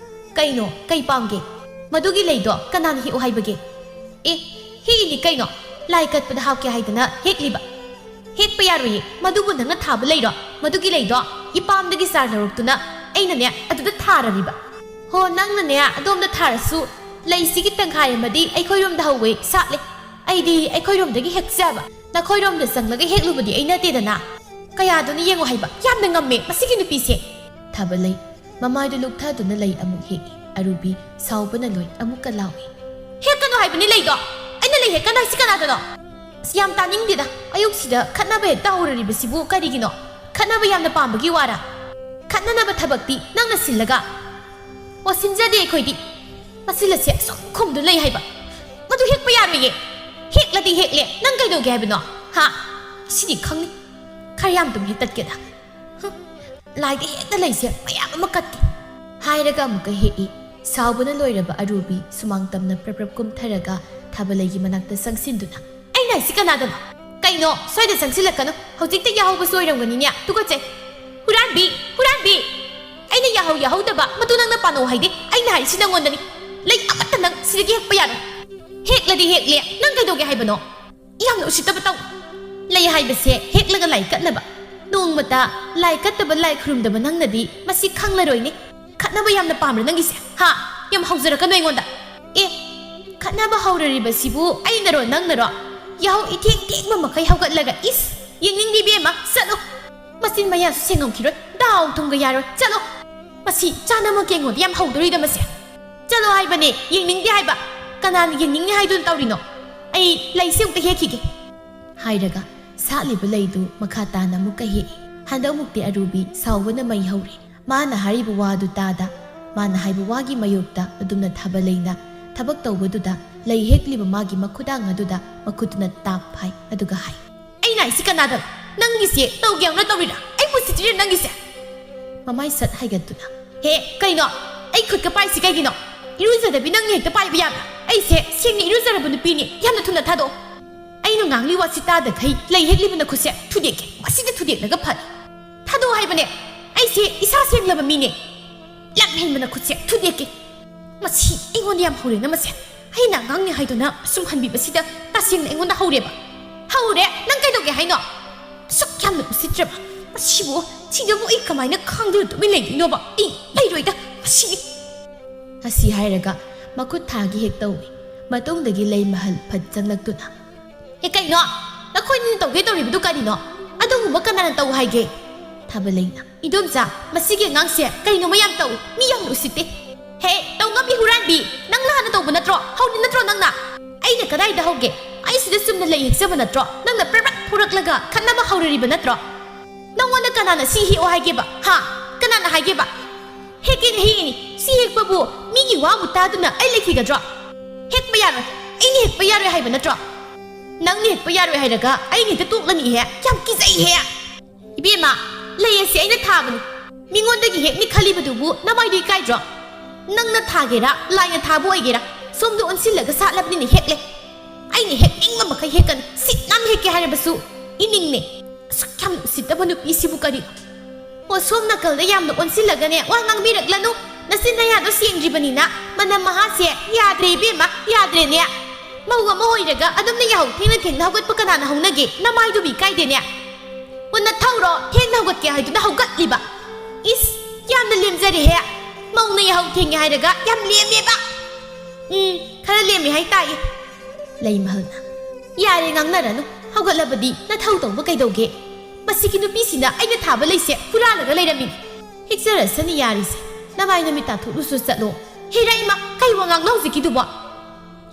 ꯀꯩꯅꯣ ꯀꯩ ꯄꯥꯝꯒꯦ ꯃꯗꯨꯒꯤ ꯂꯩꯗꯣ ꯀꯅꯥꯅ ꯍꯦꯛꯎ ꯍꯥꯏꯕꯒꯦ ꯑꯦ ꯍꯦꯛꯏꯅꯤ ꯀꯩꯅꯣ ꯂꯥꯏ ꯀꯠꯄꯗ ꯍꯥꯞꯀꯦ ꯍꯥꯏꯗꯅ ꯍꯦꯛꯂꯤꯕ ꯍꯦꯛꯄ ꯌꯥꯔꯣꯏꯌꯦ ꯃꯗꯨꯕꯨ ꯅꯪꯅ ꯊꯥꯕ ꯂꯩꯔꯣ ꯃꯗꯨꯒꯤ ꯂꯩꯗꯣ ꯏꯄꯥꯝꯗꯒꯤ ꯆꯥꯔ ꯂꯧꯔꯛꯇꯨꯅ ꯑꯩꯅꯅꯦ ꯑꯗꯨꯗ ꯊꯥꯔꯔꯤꯕ ꯍꯣ ꯅꯪꯅꯅꯦ ꯑꯗꯣꯝꯗ ꯊꯥꯔꯁꯨ ꯂꯩꯁꯤꯒꯤ ꯇꯪꯈꯥꯏ ꯑꯃꯗꯤ ꯑꯩꯈꯣꯏꯔꯣꯝꯗ ꯍꯧꯋꯦ ꯁꯥꯠꯂꯦ ꯑꯩꯗꯤ ꯑꯩꯈꯣꯏꯔꯣꯝꯗꯒꯤ ꯍꯦꯛꯆꯕ ꯅꯈꯣꯏꯔꯣꯝꯗ ꯆꯪꯂꯒ ꯍꯦꯛꯂꯨꯕꯗꯤ ꯑꯩ ꯅꯠꯇꯦꯗꯅ ꯀꯌꯥꯗꯨꯅ ꯌꯦꯡꯉꯨ ꯍꯥꯏꯕ ꯌꯥꯝꯅ ꯉꯝꯃꯦ ꯃꯁꯤꯒꯤ ꯅꯨꯄꯤꯁꯦ ꯊꯥꯕꯂꯩ ꯃꯃꯥꯏꯗꯨ ꯂꯨꯛꯊꯗꯨꯅ ꯂꯩ ꯑꯃꯨꯛ ꯍꯦꯛꯏ ꯑꯔꯨꯕꯤ ꯁꯥꯎꯕꯅ ꯂꯣꯏ ꯑꯃꯨꯛꯀ ꯂꯥꯎꯏ ꯍꯦꯛꯀꯅꯨ ꯍꯥꯏꯕꯅꯤ ꯂꯩꯗꯣ ꯑꯩꯅ ꯂꯩ ꯍꯦꯛꯀꯅꯨ ꯍꯥꯏꯁꯤ ꯀꯅꯥꯗꯅꯣ ꯑꯁ ꯌꯥꯝ ꯇꯥꯅꯤꯡꯗꯦꯗ ꯑꯌꯨꯛꯁꯤꯗ ꯈꯠꯅꯕ ꯍꯦꯛꯇ ꯍꯧꯔꯔꯤꯕꯁꯤꯕꯨ ꯀꯔꯤꯒꯤꯅꯣ ꯈꯠꯅꯕ ꯌꯥꯝꯅ ꯄꯥꯝꯕꯒꯤ ꯋꯥꯔꯥ ꯈꯠꯅꯅꯕ ꯊꯕꯛꯇꯤ ꯅꯪꯅ ꯁꯤꯜꯂꯒ ꯑꯣ ꯁꯤꯟꯖꯗꯦ ꯑꯩꯈꯣꯏꯗꯤ ꯃꯁꯤꯜꯂꯁꯦ ꯑꯁꯨꯝ ꯈꯨꯝꯗꯨ ꯂꯩ ꯍꯥꯏꯕ ꯃꯗꯨ ꯍꯦꯛꯄ ꯌꯥꯔꯣꯏꯌꯦ ꯍꯦꯛꯂꯗꯤ ꯍꯦꯛꯂꯦ ꯅꯪ ꯀꯩꯗꯧꯒꯦ ꯍꯥꯏꯕꯅꯣ ꯍꯥ ꯁꯤꯗꯤ ꯈꯪꯅꯤ ꯈꯔ ꯌꯥꯝ ꯇꯨꯝ ꯍꯦꯛꯇꯠꯀꯦꯗ ꯂꯥꯏꯗ ꯍꯦꯛꯇ ꯂꯩꯁꯦ ꯃꯌꯥꯝ ꯑꯃ ꯀꯠꯀꯦ ꯍꯥꯏꯔꯒ ꯑꯃꯨꯛꯀ ꯍꯦꯛꯏ ꯁꯥꯎꯕꯅ ꯂꯣꯏꯔꯕ ꯑꯔꯨꯕꯤ ꯁꯨꯃꯥꯡ ꯇꯝꯅ ꯄ꯭ꯔꯞ ꯀꯨꯝꯊꯔꯒ ꯊꯥꯕꯂꯩꯒꯤ ꯃꯅꯥꯛꯇ ꯆꯪꯁꯤꯟꯗꯨꯅ ꯑꯩꯅ ꯍꯥꯏꯁꯤ ꯀꯅꯥꯗꯅꯣ ꯀꯩꯅꯣ ꯁ꯭ꯋꯥꯏꯗ ꯆꯪꯁꯤꯜꯂꯛꯀꯅꯨ ꯍꯧꯖꯤꯛꯇ ꯌꯥꯍꯧꯕꯁꯨ ꯑꯣꯏꯔꯝꯒꯅꯤꯅꯦ ꯇꯨꯀꯠꯆꯩ ꯍꯨꯔꯥꯟꯕꯤ ꯍꯨꯔꯥꯟꯕꯤ ꯑꯩꯅ ꯌꯥꯍꯧꯗꯕ ꯃꯗꯨ ꯅꯪꯅ ꯄꯥꯅꯧ ꯍꯥꯏꯗꯦ ꯑꯩꯅ ꯍꯥꯏꯔꯤꯁꯤ ꯅꯪꯉꯣꯟꯗꯅꯤ ꯂꯩ ꯑꯃꯠꯇ ꯅꯪ ꯁꯤꯗꯒꯤ ꯍꯦꯛꯄ ꯌꯥꯔꯣꯏ ꯍꯦꯛꯂꯗꯤ ꯍꯦꯛꯂꯦ ꯅꯪ ꯀꯩꯗꯧꯒꯦ ꯍꯥꯏꯕꯅꯣ ꯌꯥꯝꯅ ꯎꯁꯤꯠꯇꯕ ꯇꯧ ꯂꯩ ꯍꯥꯏꯕꯁꯦ ꯍꯦꯛꯂꯒ ꯂꯥꯏ ꯀꯠꯅꯕ ꯅꯣꯡꯃꯇ ꯂꯥꯏ ꯀꯠꯇꯕ ꯂꯥꯏ ꯈꯨꯔꯨꯝꯗꯕ ꯅꯪꯅꯗꯤ ꯃꯁꯤ ꯈꯪꯂꯔꯣꯏꯅꯦ ꯈꯠꯅꯕ ꯌꯥꯝꯅ ꯄꯥꯝꯕ꯭ꯔꯥ ꯅꯪꯒꯤꯁꯦ ꯍꯥ ꯌꯥꯝ ꯍꯧꯖꯔꯛꯀꯅꯨ ꯑꯩꯉꯣꯟꯗ ꯑꯦ ꯈꯠꯅꯕ ꯍꯧꯔꯔꯤꯕꯁꯤꯕꯨ ꯑꯩꯅꯔꯣ ꯅꯪꯅꯔꯣ ꯌꯥꯍꯧ ꯏꯊꯦꯡ ꯊꯦꯡꯕ ꯃꯈꯩ ꯍꯧꯒꯠꯂꯒ ꯏꯁ ꯌꯦꯡꯅꯤꯡꯕꯤꯕꯦꯝꯃ ꯆꯠꯂꯣ ꯃꯆꯤꯟ ꯃꯌꯥꯁꯨ ꯁꯦꯡꯉꯝꯈꯤꯔꯣꯏ ꯗꯥꯎ ꯊꯨꯝꯒ ꯌꯥꯔꯣꯏ ꯆꯠꯂꯣ ꯃꯁꯤ ꯆꯥꯅꯃꯛ ꯌꯦꯡꯉꯣꯗꯤ ꯌꯥꯝ ꯍꯧꯗꯣꯔꯤꯗ ꯃꯁꯦ ꯆꯠꯂꯣ ꯍꯥꯏꯕꯅꯦ ꯌꯦꯡꯅꯤꯡꯗꯦ ꯍꯥꯏꯕ ꯀꯅꯥꯅ ꯌꯦꯡꯅꯤꯡꯉꯦ ꯍꯥꯏꯗꯨꯅ ꯇꯧꯔꯤꯅꯣ ꯑꯩ ꯂꯩꯁꯦ ꯑꯃꯨꯛꯇ ꯍꯦꯛꯈꯤꯒꯦ ꯍꯥꯏꯔꯒ ꯁꯥꯠꯂꯤꯕ ꯂꯩꯗꯨ ꯃꯈꯥ ꯇꯥꯅ ꯑꯃꯨꯛꯀ ꯍꯦꯛꯏ ꯍꯟꯗꯛꯃꯨꯛꯇꯤ ꯑꯔꯨꯕꯤ ꯁꯥꯎꯕꯅ ꯃꯩ ꯍꯧꯔꯤ ꯃꯥꯅ ꯍꯥꯏꯔꯤꯕ ꯋꯥꯗꯨ ꯇꯥꯗ ꯃꯥꯅ ꯍꯥꯏꯕ ꯋꯥꯒꯤ ꯃꯌꯣꯛꯇ ꯑꯗꯨꯝꯅ ꯊꯥꯕꯂꯩꯅ ꯊꯕꯛ ꯇꯧꯕꯗꯨꯗ ꯂꯩ ꯍꯦꯛꯂꯤꯕ ꯃꯥꯒꯤ ꯃꯈꯨꯗꯥꯡ ꯑꯗꯨꯗ ꯃꯈꯨꯠꯇꯨꯅ ꯇꯥꯞ ꯐꯥꯏ ꯑꯗꯨꯒ ꯍꯥꯏ ꯑꯩꯅ ꯍꯥꯏꯁꯤ ꯀꯅꯥꯗꯅꯣ ꯅꯪꯒꯤꯁꯦ ꯇꯧꯒꯦ ꯌꯥꯎꯅ ꯇꯧꯔꯤꯔꯥ ꯑꯩ ꯃꯨꯠꯁꯤꯠꯇ꯭ꯔꯤꯔ ꯅꯪꯒꯤꯁꯦ ꯃꯃꯥꯏ ꯁꯠ ꯍꯥꯏꯒꯠꯇꯨꯅ ꯍꯦ ꯀꯩꯅꯣ ꯑꯩ ꯈꯨꯠꯀ ꯄꯥꯏꯁꯤ ꯀꯩꯒꯤꯅꯣ ꯏꯔꯨꯖꯗꯕꯤ ꯅꯪꯅ ꯍꯦꯛꯇ ꯄꯥꯏꯕ ꯌꯥꯕ꯭ꯔꯥ ꯑꯩꯁꯦ ꯁꯦꯡꯅ ꯏꯔꯨꯖꯔꯕ ꯅꯨꯄꯤꯅꯤ ꯌꯥꯝꯅ ꯊꯨꯅ ꯊꯥꯗꯣꯛꯑꯣ ꯑꯩꯅ ꯉꯥꯡꯂꯤ ꯋꯥꯁꯤ ꯇꯥꯗꯈꯩ ꯂꯩ ꯍꯦꯛꯂꯤꯕꯅ ꯈꯨꯠꯁꯦ ꯊꯨꯗꯦꯛꯀꯦ ꯃꯁꯤꯗ ꯊꯨꯗꯦꯛꯂꯒ ꯐꯅꯤ ꯊꯥꯗꯣꯛꯑꯣ ꯍꯥꯏꯕꯅꯦ ꯑꯩꯁꯦ ꯏꯁꯥ ꯁꯦꯡꯂꯕ ꯃꯤꯅꯦ ꯂꯝ ꯍꯦꯟꯕꯅ ꯈꯨꯠꯁꯦ ꯊꯨꯗꯦꯛꯀꯦ ꯃꯁꯤ ꯑꯩꯉꯣꯟꯗ ꯌꯥꯝ ꯍꯧꯔꯦꯅ ꯃꯁꯦ ꯑꯩꯅ ꯑꯉꯥꯡꯅꯤ ꯍꯥꯏꯗꯨꯅ ꯁꯨꯝ ꯍꯟꯕꯤꯕꯁꯤꯗ ꯇꯁꯦꯡꯅ ꯑꯩꯉꯣꯟꯗ ꯍꯧꯔꯦꯕ ꯍꯧꯔꯦ ꯅꯪ ꯀꯩꯗꯧꯒꯦ ꯍꯥꯏꯅꯣ ꯁꯨꯛ ꯌꯥꯝꯅ ꯎꯁꯤꯠꯇ꯭ꯔꯕ ꯃꯁꯤꯕꯨ ꯁꯤꯗꯕꯨ ꯑꯩ ꯀꯃꯥꯏꯅ ꯈꯥꯡꯗꯨꯅ ꯇꯨꯃꯤꯟ ꯂꯩꯗꯣꯏꯅꯣꯕ ꯑꯩ ꯂꯩꯔꯣꯏꯗ ꯃꯁꯤ ꯑꯁꯤ ꯍꯥꯏꯔꯒ ꯃꯈꯨꯠ ꯊꯥꯒꯤ ꯍꯦꯛ ꯇꯧꯏ ꯃꯇꯨꯡꯗꯒꯤ ꯂꯩ ꯃꯍꯜ ꯐꯠ ꯆꯪꯂꯛꯇꯨꯅ ꯑꯦ ꯀꯩꯅꯣ ꯅꯈꯣꯏꯅ ꯇꯧꯒꯦ ꯇꯧꯔꯤꯕꯗꯨ ꯀꯔꯤꯅꯣ ꯑꯗꯨꯒꯨꯝꯕ ꯀꯅꯥꯅ ꯇꯧ ꯍꯥꯏꯒꯦ ꯊꯥꯕꯂꯩꯅ ꯏꯗꯣꯝꯆꯥ ꯃꯁꯤꯒꯤ ꯑꯉꯥꯡꯁꯦ ꯀꯩꯅꯣꯃ ꯌꯥꯝ ꯇꯧꯏ ꯃꯤ ꯌꯥꯝꯅ ꯎꯁꯤꯠꯇꯦ ꯍꯦ ꯇꯧꯉꯝꯕꯤ ꯍꯨꯔꯥꯟꯕꯤ ꯅꯪꯅ ꯍꯥꯟꯅ ꯇꯧꯕ ꯅꯠꯇ꯭ꯔꯣ ꯍꯧꯗꯤ ꯅꯠꯇ꯭ꯔꯣ ꯅꯪꯅ ꯑꯩꯅ ꯀꯗꯥꯏꯗ ꯍꯧꯒꯦ ꯑꯩ ꯁꯤꯗ ꯆꯨꯝꯅ ꯂꯩ ꯍꯦꯛꯆꯕ ꯅꯠꯇ꯭ꯔꯣ ꯅꯪꯅ ꯄ꯭ꯔꯞ ꯐꯨꯔꯛꯂꯒ ꯈꯠꯅꯕ ꯍꯧꯔꯔꯤꯕ ꯅꯠꯇ꯭ꯔꯣ ꯅꯪꯉꯣꯟꯗ ꯀꯅꯥꯅ ꯁꯤ ꯍꯦꯛꯑꯣ ꯍꯥꯏꯒꯦꯕ ꯍꯥ ꯀꯅꯥꯅ ꯍꯥꯏꯒꯦꯕ ꯍꯦꯛꯀꯦꯅ ꯍꯦꯛꯏꯅꯤ ꯁꯤ ꯍꯦꯛꯄꯕꯨ ꯃꯤꯒꯤ ꯋꯥꯕꯨ ꯇꯥꯗꯨꯅ ꯑꯩ ꯂꯩꯈꯤꯒꯗ꯭ꯔꯣ ꯍꯦꯛꯄ ꯌꯥꯔꯣꯏ ꯑꯩꯅ ꯍꯦꯛꯄ ꯌꯥꯔꯣꯏ ꯍꯥꯏꯕ ꯅꯠꯇ꯭रो ꯅꯪꯅ ꯍꯦꯛꯄ ꯌꯥꯔꯣꯏ ꯍꯥꯏꯔꯒ ꯑꯩꯅ ꯍꯦꯛꯇ ꯇꯣꯛꯂꯅꯤꯍꯦ ꯌꯥꯝ ꯀꯤꯖꯩꯍꯦ ꯏꯕꯦꯝꯃ ꯂꯩ ꯑꯁꯤ ꯑꯩꯅ ꯊꯥꯕꯅꯤ ꯃꯤꯉꯣꯟꯗꯒꯤ ꯍꯦꯛꯅꯤ ꯈꯜꯂꯤꯕꯗꯨꯕꯨ ꯅꯃꯥꯏꯗꯨ ꯏꯀꯥꯏꯗ꯭ꯔꯣ ꯅꯪꯅ ꯊꯥꯒꯦꯔꯥ ꯂꯥꯏꯅ ꯊꯥꯕ ꯑꯣꯏꯒꯦꯔꯥ ꯁꯣꯝꯗ ꯑꯣꯟꯁꯤꯜꯂꯒ ꯁꯥꯠꯂꯕꯅꯤꯅ ꯍꯦꯛꯂꯦ ꯑꯩꯅ ꯍꯦꯛꯅꯤꯡꯕ ꯃꯈꯩ ꯍꯦꯛꯀꯅꯤ ꯁꯤꯠ ꯅꯥꯝ ꯍꯦꯛꯀꯦ ꯍꯥꯏꯔꯕꯁꯨ ꯏꯅꯤꯡꯅꯦ ꯑꯁꯨꯛ ꯌꯥꯝꯅ ꯎꯁꯤꯠꯇꯕ ꯅꯨꯄꯤꯁꯤꯕꯨ ꯀꯔꯤꯅꯣ ꯑꯣ ꯁꯣꯝ ꯅꯥꯀꯜꯗ ꯌꯥꯝꯅ ꯑꯣꯟꯁꯤꯜꯂꯒꯅꯦ ꯋꯥ ꯉꯥꯡꯕꯤꯔꯛꯂꯅꯨ ꯅꯆꯤꯟ ꯅꯌꯥꯗꯣ ꯁꯦꯡꯗ꯭ꯔꯤꯕꯅꯤꯅ ꯃꯅꯝ ꯃꯍꯥꯁꯦ ꯌꯥꯗ꯭ꯔꯦ ꯏꯕꯦꯝꯃ ꯌꯥꯗ꯭ꯔꯦꯅꯦ ꯃꯧ ꯑꯃ ꯑꯣꯏꯔꯒ ꯑꯗꯨꯝꯅ ꯌꯥꯍꯧ ꯊꯦꯡꯅ ꯍꯧꯒꯠꯄ ꯀꯅꯥꯅ ꯍꯧꯅꯒꯦ ꯅꯃꯥꯏꯗꯨꯕꯨ ꯏꯀꯥꯏꯗꯦꯅꯦ ꯎꯟꯅ ꯊꯧꯔꯣ ꯊꯦꯡꯅ ꯍꯧꯒꯠꯀꯦ ꯍꯥꯏꯗꯨꯅ ꯍꯧꯒꯠꯂꯤꯕ ꯏꯁ ꯌꯥꯝꯅ ꯂꯦꯝꯖꯔꯦꯍꯦ ꯃꯧꯅ ꯌꯥꯍꯧ ꯊꯦꯡꯉꯦ ꯍꯥꯏꯔꯒ ꯌꯥꯝ ꯂꯦꯝꯃꯦꯕ ꯈꯔ ꯂꯦꯝꯃꯦ ꯍꯥꯏꯇꯥꯏꯌꯦ ꯂꯩ ꯃꯍꯜꯅ ꯌꯥꯔꯦ ꯉꯥꯡꯅꯔꯅꯨ ꯍꯧꯒꯠꯂꯕꯗꯤ ꯅꯊꯧ ꯇꯧꯕ ꯀꯩꯗꯧꯒꯦ ꯃꯁꯤꯒꯤ ꯅꯨꯄꯤꯁꯤꯅ ꯑꯩꯅ ꯊꯥꯕ ꯂꯩꯁꯦ ꯍꯨꯔꯥꯜꯂꯒ ꯂꯩꯔꯝꯃꯤꯅꯤ ꯍꯦꯛꯆꯔꯁꯅꯤ ꯌꯥꯔꯤꯁꯦ ꯅꯃꯥꯏ ꯅꯨꯃꯤꯠ ꯇꯥꯊꯣꯛꯂꯨꯁꯨ ꯆꯠꯂꯣ ꯍꯦꯔꯥ ꯏꯃꯥ ꯀꯩ ꯋꯥꯉꯥꯡꯅꯣ ꯍꯧꯖꯤꯛꯀꯤꯗꯨꯕꯣ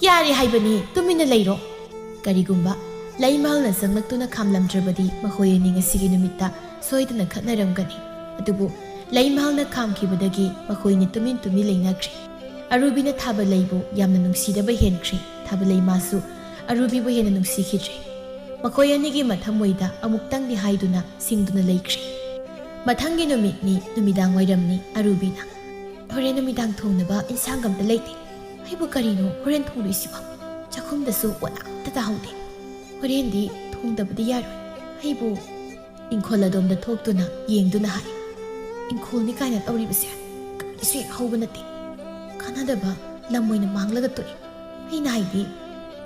ꯌꯥꯔꯦ ꯍꯥꯏꯕꯅꯤ ꯇꯨꯃꯤꯟꯅ ꯂꯩꯔꯣ ꯀꯔꯤꯒꯨꯝꯕ ꯂꯩ ꯃꯍꯜꯅ ꯆꯪꯂꯛꯇꯨꯅ ꯈꯥꯝꯂꯝꯗ꯭ꯔꯕꯗꯤ ꯃꯈꯣꯏ ꯑꯅꯤ ꯉꯁꯤꯒꯤ ꯅꯨꯃꯤꯠꯇ ꯁꯣꯏꯗꯅ ꯈꯠꯅꯔꯝꯒꯅꯤ ꯑꯗꯨꯕꯨ ꯂꯩ ꯃꯍꯜꯅ ꯈꯥꯝꯈꯤꯕꯗꯒꯤ ꯃꯈꯣꯏꯅꯤ ꯇꯨꯃꯤꯟ ꯂꯩꯅꯈ꯭ꯔꯦ ꯑꯔꯨꯕꯤꯅ ꯊꯥꯕꯂꯩꯕꯨ ꯌꯥꯝꯅ ꯅꯨꯡꯁꯤꯗꯕ ꯍꯦꯟꯈ꯭ꯔꯦ ꯊꯥꯕꯂꯩ ꯃꯥꯁꯨ ꯑꯔꯨꯕꯤꯕꯨ ꯍꯦꯟꯅ ꯅꯨꯡꯁꯤꯈꯤꯗ꯭ꯔꯦ ꯃꯈꯣꯏ ꯑꯅꯤꯒꯤ ꯃꯊꯃꯣꯏꯗ ꯑꯃꯨꯛꯇꯪꯗꯤ ꯍꯥꯏꯗꯨꯅ ꯁꯤꯡꯗꯨꯅ ꯂꯩꯈ꯭ꯔꯦ ꯃꯊꯪꯒꯤ ꯅꯨꯃꯤꯠꯅꯤ ꯅꯨꯃꯤꯗꯥꯡ ꯋꯥꯏꯔꯝꯅꯤ ꯑꯔꯨꯕꯤꯅ ꯍꯣꯔꯦꯟ ꯅꯨꯃꯤꯗꯥꯡ ꯊꯣꯡꯅꯕ ꯏꯟꯁꯥꯡ ꯑꯝꯇ ꯂꯩꯇꯦ ꯑꯩꯕꯨ ꯀꯔꯤꯅꯣ ꯍꯣꯔꯦꯟ ꯊꯣꯡꯗꯣꯏꯁꯤꯕꯣ ꯆꯥꯛꯈꯨꯝꯗꯁꯨ ꯄꯣꯠ ꯑꯝꯇ ꯇꯥꯍꯧꯗꯦ ꯍꯣꯔꯦꯟꯗꯤ ꯊꯣꯡꯗꯕꯗꯤ ꯌꯥꯔꯣꯏ ꯑꯩꯕꯨ ꯏꯪꯈꯣꯜ ꯑꯗꯣꯝꯗ ꯊꯣꯛꯇꯨꯅ ꯌꯦꯡꯗꯨꯅ ꯍꯥꯏ ꯏꯪꯈꯣꯜꯅꯤ ꯀꯥꯏꯅ ꯇꯧꯔꯤꯕꯁꯦ ꯀꯔꯤꯁꯨ ꯍꯦꯛ ꯍꯧꯕ ꯅꯠꯇꯦ ꯀꯥꯟꯅꯗꯕ ꯂꯝ ꯑꯣꯏꯅ ꯃꯥꯡꯂꯒ ꯇꯣꯛꯏ ꯑꯩꯅ ꯍꯥꯏꯗꯤ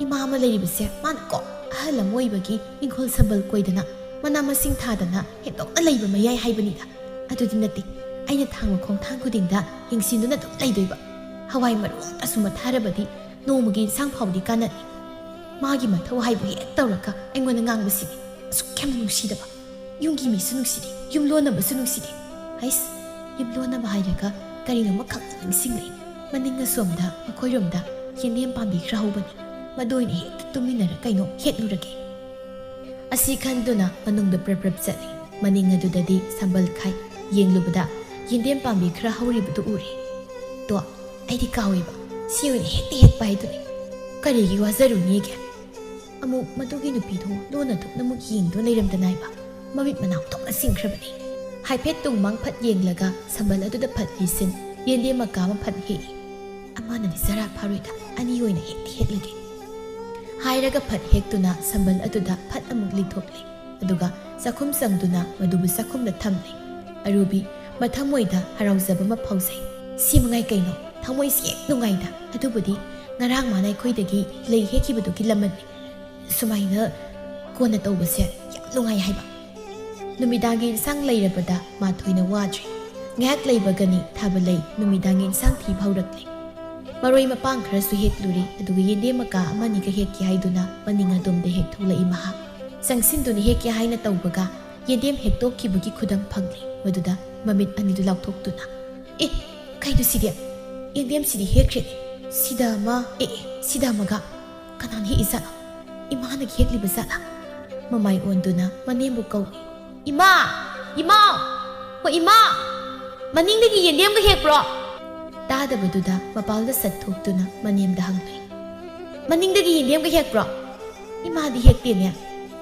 ꯏꯃꯥ ꯑꯃ ꯂꯩꯔꯤꯕꯁꯦ ꯃꯥꯅ ꯀꯣ ꯑꯍꯜ ꯑꯃ ꯑꯣꯏꯕꯒꯤ ꯏꯪꯈꯣꯜ ꯁꯝꯕꯜ ꯀꯣꯏꯗꯅ ꯃꯅꯥ ꯃꯁꯤꯡ ꯊꯥꯗꯅ ꯍꯦꯟꯗꯣꯛꯅ ꯂꯩꯕ ꯃꯌꯥꯏ ꯍꯥꯏꯕꯅꯤꯗ ꯑꯗꯨꯗꯤ ꯅꯠꯇꯦ ꯑꯩꯅ ꯊꯥꯡꯕ ꯈꯣꯡꯊꯥꯡ ꯈꯨꯗꯤꯡꯗ ꯌꯦꯡꯁꯤꯟꯗꯨꯅ ꯑꯗꯨꯝ ꯂꯩꯗꯣꯏꯕ ꯍꯋꯥꯏ ꯃꯔꯨꯝꯇꯁꯨ ꯃꯊꯥꯔꯕꯗꯤ ꯅꯣꯡꯃꯒꯤ ꯏꯟꯁꯥꯡ ꯐꯥꯎꯗꯤ ꯀꯥꯟꯅꯅꯤ ꯃꯥꯒꯤ ꯃꯊꯧ ꯍꯥꯏꯕꯨ ꯍꯦꯛ ꯇꯧꯔꯒ ꯑꯩꯉꯣꯟꯗ ꯉꯥꯡꯕꯁꯤꯗꯤ ꯑꯁꯨꯛ ꯌꯥꯝꯅ ꯅꯨꯡꯁꯤꯗꯕ ꯌꯨꯝꯒꯤ ꯃꯤꯁꯨ ꯅꯨꯡꯁꯤꯗꯦ ꯌꯨꯝꯂꯣꯟꯅꯕꯁꯨ ꯅꯨꯡꯁꯤꯗꯦ ꯍꯩꯁ ꯌꯨꯝꯂꯣꯟꯅꯕ ꯍꯥꯏꯔꯒ ꯀꯔꯤꯅꯣꯃ ꯈꯪꯅ ꯅꯤꯡꯁꯤꯡꯂꯛꯏ ꯃꯅꯤꯡ ꯑꯁꯣꯝꯗ ꯑꯩꯈꯣꯏꯔꯣꯝꯗ ꯌꯦꯟꯗꯦꯝ ꯄꯥꯝꯕꯤ ꯈꯔ ꯍꯧꯕꯅꯤ ꯃꯗꯨ ꯑꯣꯏꯅ ꯍꯦꯛꯇ ꯇꯨꯃꯤꯟꯅꯔ ꯀꯩꯅꯣ ꯍꯦꯛꯂꯨꯔꯒꯦ ꯑꯁꯤ ꯈꯟꯗꯨꯅ ꯃꯅꯨꯡꯗ ꯄ꯭ꯔꯞ ꯆꯠꯂꯤ ꯃꯅꯤꯡ ꯑꯗꯨꯗꯗꯤ ꯁꯝꯕꯜ ꯈꯥꯏ ꯌꯦꯡꯂꯨꯕꯗ ꯌꯦꯟꯗꯦꯝ ꯄꯥꯝꯕꯤ ꯈꯔ ꯍꯧꯔꯤꯕꯗꯨ ꯎꯔꯦ ꯇꯣ ꯑꯩꯗꯤ ꯀꯥꯎꯋꯦꯕ ꯁꯤ ꯑꯣꯏꯅ ꯍꯦꯛꯇ ꯍꯦꯛꯄ ꯍꯥꯏꯗꯨꯅꯤ ꯀꯔꯤꯒꯤ ꯋꯥꯖꯔꯨꯅꯤꯒꯦ ꯑꯃꯨꯛ ꯃꯗꯨꯒꯤ ꯅꯨꯄꯤꯗꯣ ꯂꯣꯟꯅ ꯊꯨꯞꯅꯃꯨꯛ ꯌꯦꯡꯗꯨ ꯂꯩꯔꯝꯗꯅꯥꯏꯕ ꯃꯃꯤꯠ ꯃꯅꯥꯎ ꯊꯣꯛꯅ ꯁꯤꯡꯈ꯭ꯔꯕꯅꯤ ꯍꯥꯏꯐꯦꯠ ꯇꯨꯡꯃꯥꯡ ꯐꯠ ꯌꯦꯡꯂꯒ ꯁꯝꯕꯜ ꯑꯗꯨꯗ ꯐꯠ ꯂꯤꯁꯤꯟ ꯌꯦꯟꯗꯦꯝ ꯃꯀꯥ ꯑꯃ ꯐꯠ ꯍꯦꯛꯏ ꯑꯃꯅꯗꯤ ꯆꯔꯥ ꯐꯥꯔꯣꯏꯗ ꯑꯅꯤ ꯑꯣꯏꯅ ꯍꯦꯛꯇ ꯍꯦꯛꯂꯒꯦ ꯍꯥꯏꯔꯒ ꯐꯠ ꯍꯦꯛꯇꯨꯅ ꯁꯝꯕꯜ ꯑꯗꯨꯗ ꯐꯠ ꯑꯃꯨꯛ ꯂꯤꯊꯣꯛꯂꯤ ꯑꯗꯨꯒ ꯆꯥꯛꯈꯨꯝ ꯆꯪꯗꯨꯅ ꯃꯗꯨꯕꯨ ꯆꯥꯛꯈꯨꯝꯗ ꯊꯝꯂꯤ ꯑꯔꯨꯕꯤ ꯃꯊꯃꯣꯏꯗ ꯍꯔꯥꯎꯖꯕ ꯑꯃ ꯐꯥꯎꯖꯩ ꯁꯤ ꯃꯉꯥꯏ ꯀꯩꯅꯣ ꯊꯃꯣꯏꯁꯤ ꯍꯦꯛ ꯅꯨꯡꯉꯥꯏꯗ ꯑꯗꯨꯕꯨꯗꯤ ꯉꯔꯥꯡ ꯃꯥꯅ ꯑꯩꯈꯣꯏꯗꯒꯤ ꯂꯩ ꯍꯦꯛꯈꯤꯕꯗꯨꯒꯤ ꯂꯃꯟꯅꯤ ꯁꯨꯃꯥꯏꯅ ꯀꯣꯟꯅ ꯇꯧꯕꯁꯦ ꯌꯥꯝ ꯅꯨꯡꯉꯥꯏ ꯍꯥꯏꯕ ꯅꯨꯃꯤꯗꯥꯡꯒꯤ ꯏꯟꯁꯥꯡ ꯂꯩꯔꯕꯗ ꯃꯥ ꯊꯣꯏꯅ ꯋꯥꯗ꯭ꯔꯤ ꯉꯥꯏꯍꯥꯛ ꯂꯩꯕꯒꯅꯤ ꯊꯥꯕꯂꯩ ꯅꯨꯃꯤꯗꯥꯡꯒꯤ ꯏꯟꯁꯥꯡ ꯊꯤꯕ ꯍꯧꯔꯛꯂꯤ ꯃꯔꯣꯏ ꯃꯄꯥꯡ ꯈꯔꯁꯨ ꯍꯦꯛꯂꯨꯔꯤ ꯑꯗꯨꯒ ꯌꯦꯟꯗꯦꯝ ꯃꯀꯥ ꯑꯃꯅꯤꯒ ꯍꯦꯛꯀꯦ ꯍꯥꯏꯗꯨꯅ ꯃꯅꯤꯡ ꯑꯗꯣꯝꯗ ꯍꯦꯛ ꯊꯣꯛꯂꯛꯏ ꯃꯍꯥꯛ ꯆꯪꯁꯤꯟꯗꯨꯅ ꯍꯦꯛꯀꯦ ꯍꯥꯏꯅ ꯇꯧꯕꯒ ꯌꯦꯟꯗꯦꯝ ꯍꯦꯛꯇꯣꯛꯈꯤꯕꯒꯤ ꯈꯨꯗꯝ ꯐꯪꯂꯤ ꯃꯗꯨꯗ ꯃꯃꯤꯠ ꯑꯅꯤꯗꯨ ꯂꯥꯎꯊꯣꯛꯇꯨꯅ ꯑꯦ ꯀꯩꯅꯣ ꯁꯤꯗꯤ ꯌꯦꯟꯗꯦꯝꯁꯤꯗꯤ ꯍꯦꯛꯈ꯭ꯔꯦꯅꯦ ꯁꯤꯗ ꯑꯃ ꯁꯤꯗ ꯑꯃꯒ ꯀꯅꯥꯅ ꯍꯦꯛꯏ ꯖꯥꯠꯅꯣ ꯏꯃꯥꯅ ꯍꯦꯛꯂꯤꯕ ꯖꯥꯠꯂ ꯃꯃꯥꯏ ꯑꯣꯟꯗꯨꯅ ꯃꯅꯦꯝꯕꯨ ꯀꯧꯏ ꯏꯃꯥ ꯏꯃꯥꯎ ꯍꯣꯏ ꯏꯃꯥ ꯃꯅꯤꯡꯗꯒꯤ ꯌꯦꯟꯗꯦꯝꯒ ꯍꯦꯛꯄ꯭ꯔꯣ ꯇꯥꯗꯕꯗꯨꯗ ꯃꯄꯥꯜꯗ ꯆꯠꯊꯣꯛꯇꯨꯅ ꯃꯅꯦꯝꯗ ꯍꯪꯂꯤ ꯃꯅꯤꯡꯗꯒꯤ ꯌꯦꯟꯗꯦꯝꯒ ꯍꯦꯛꯄ꯭ꯔꯣ ꯏꯃꯥꯗꯤ ꯍꯦꯛꯇꯦꯅꯦ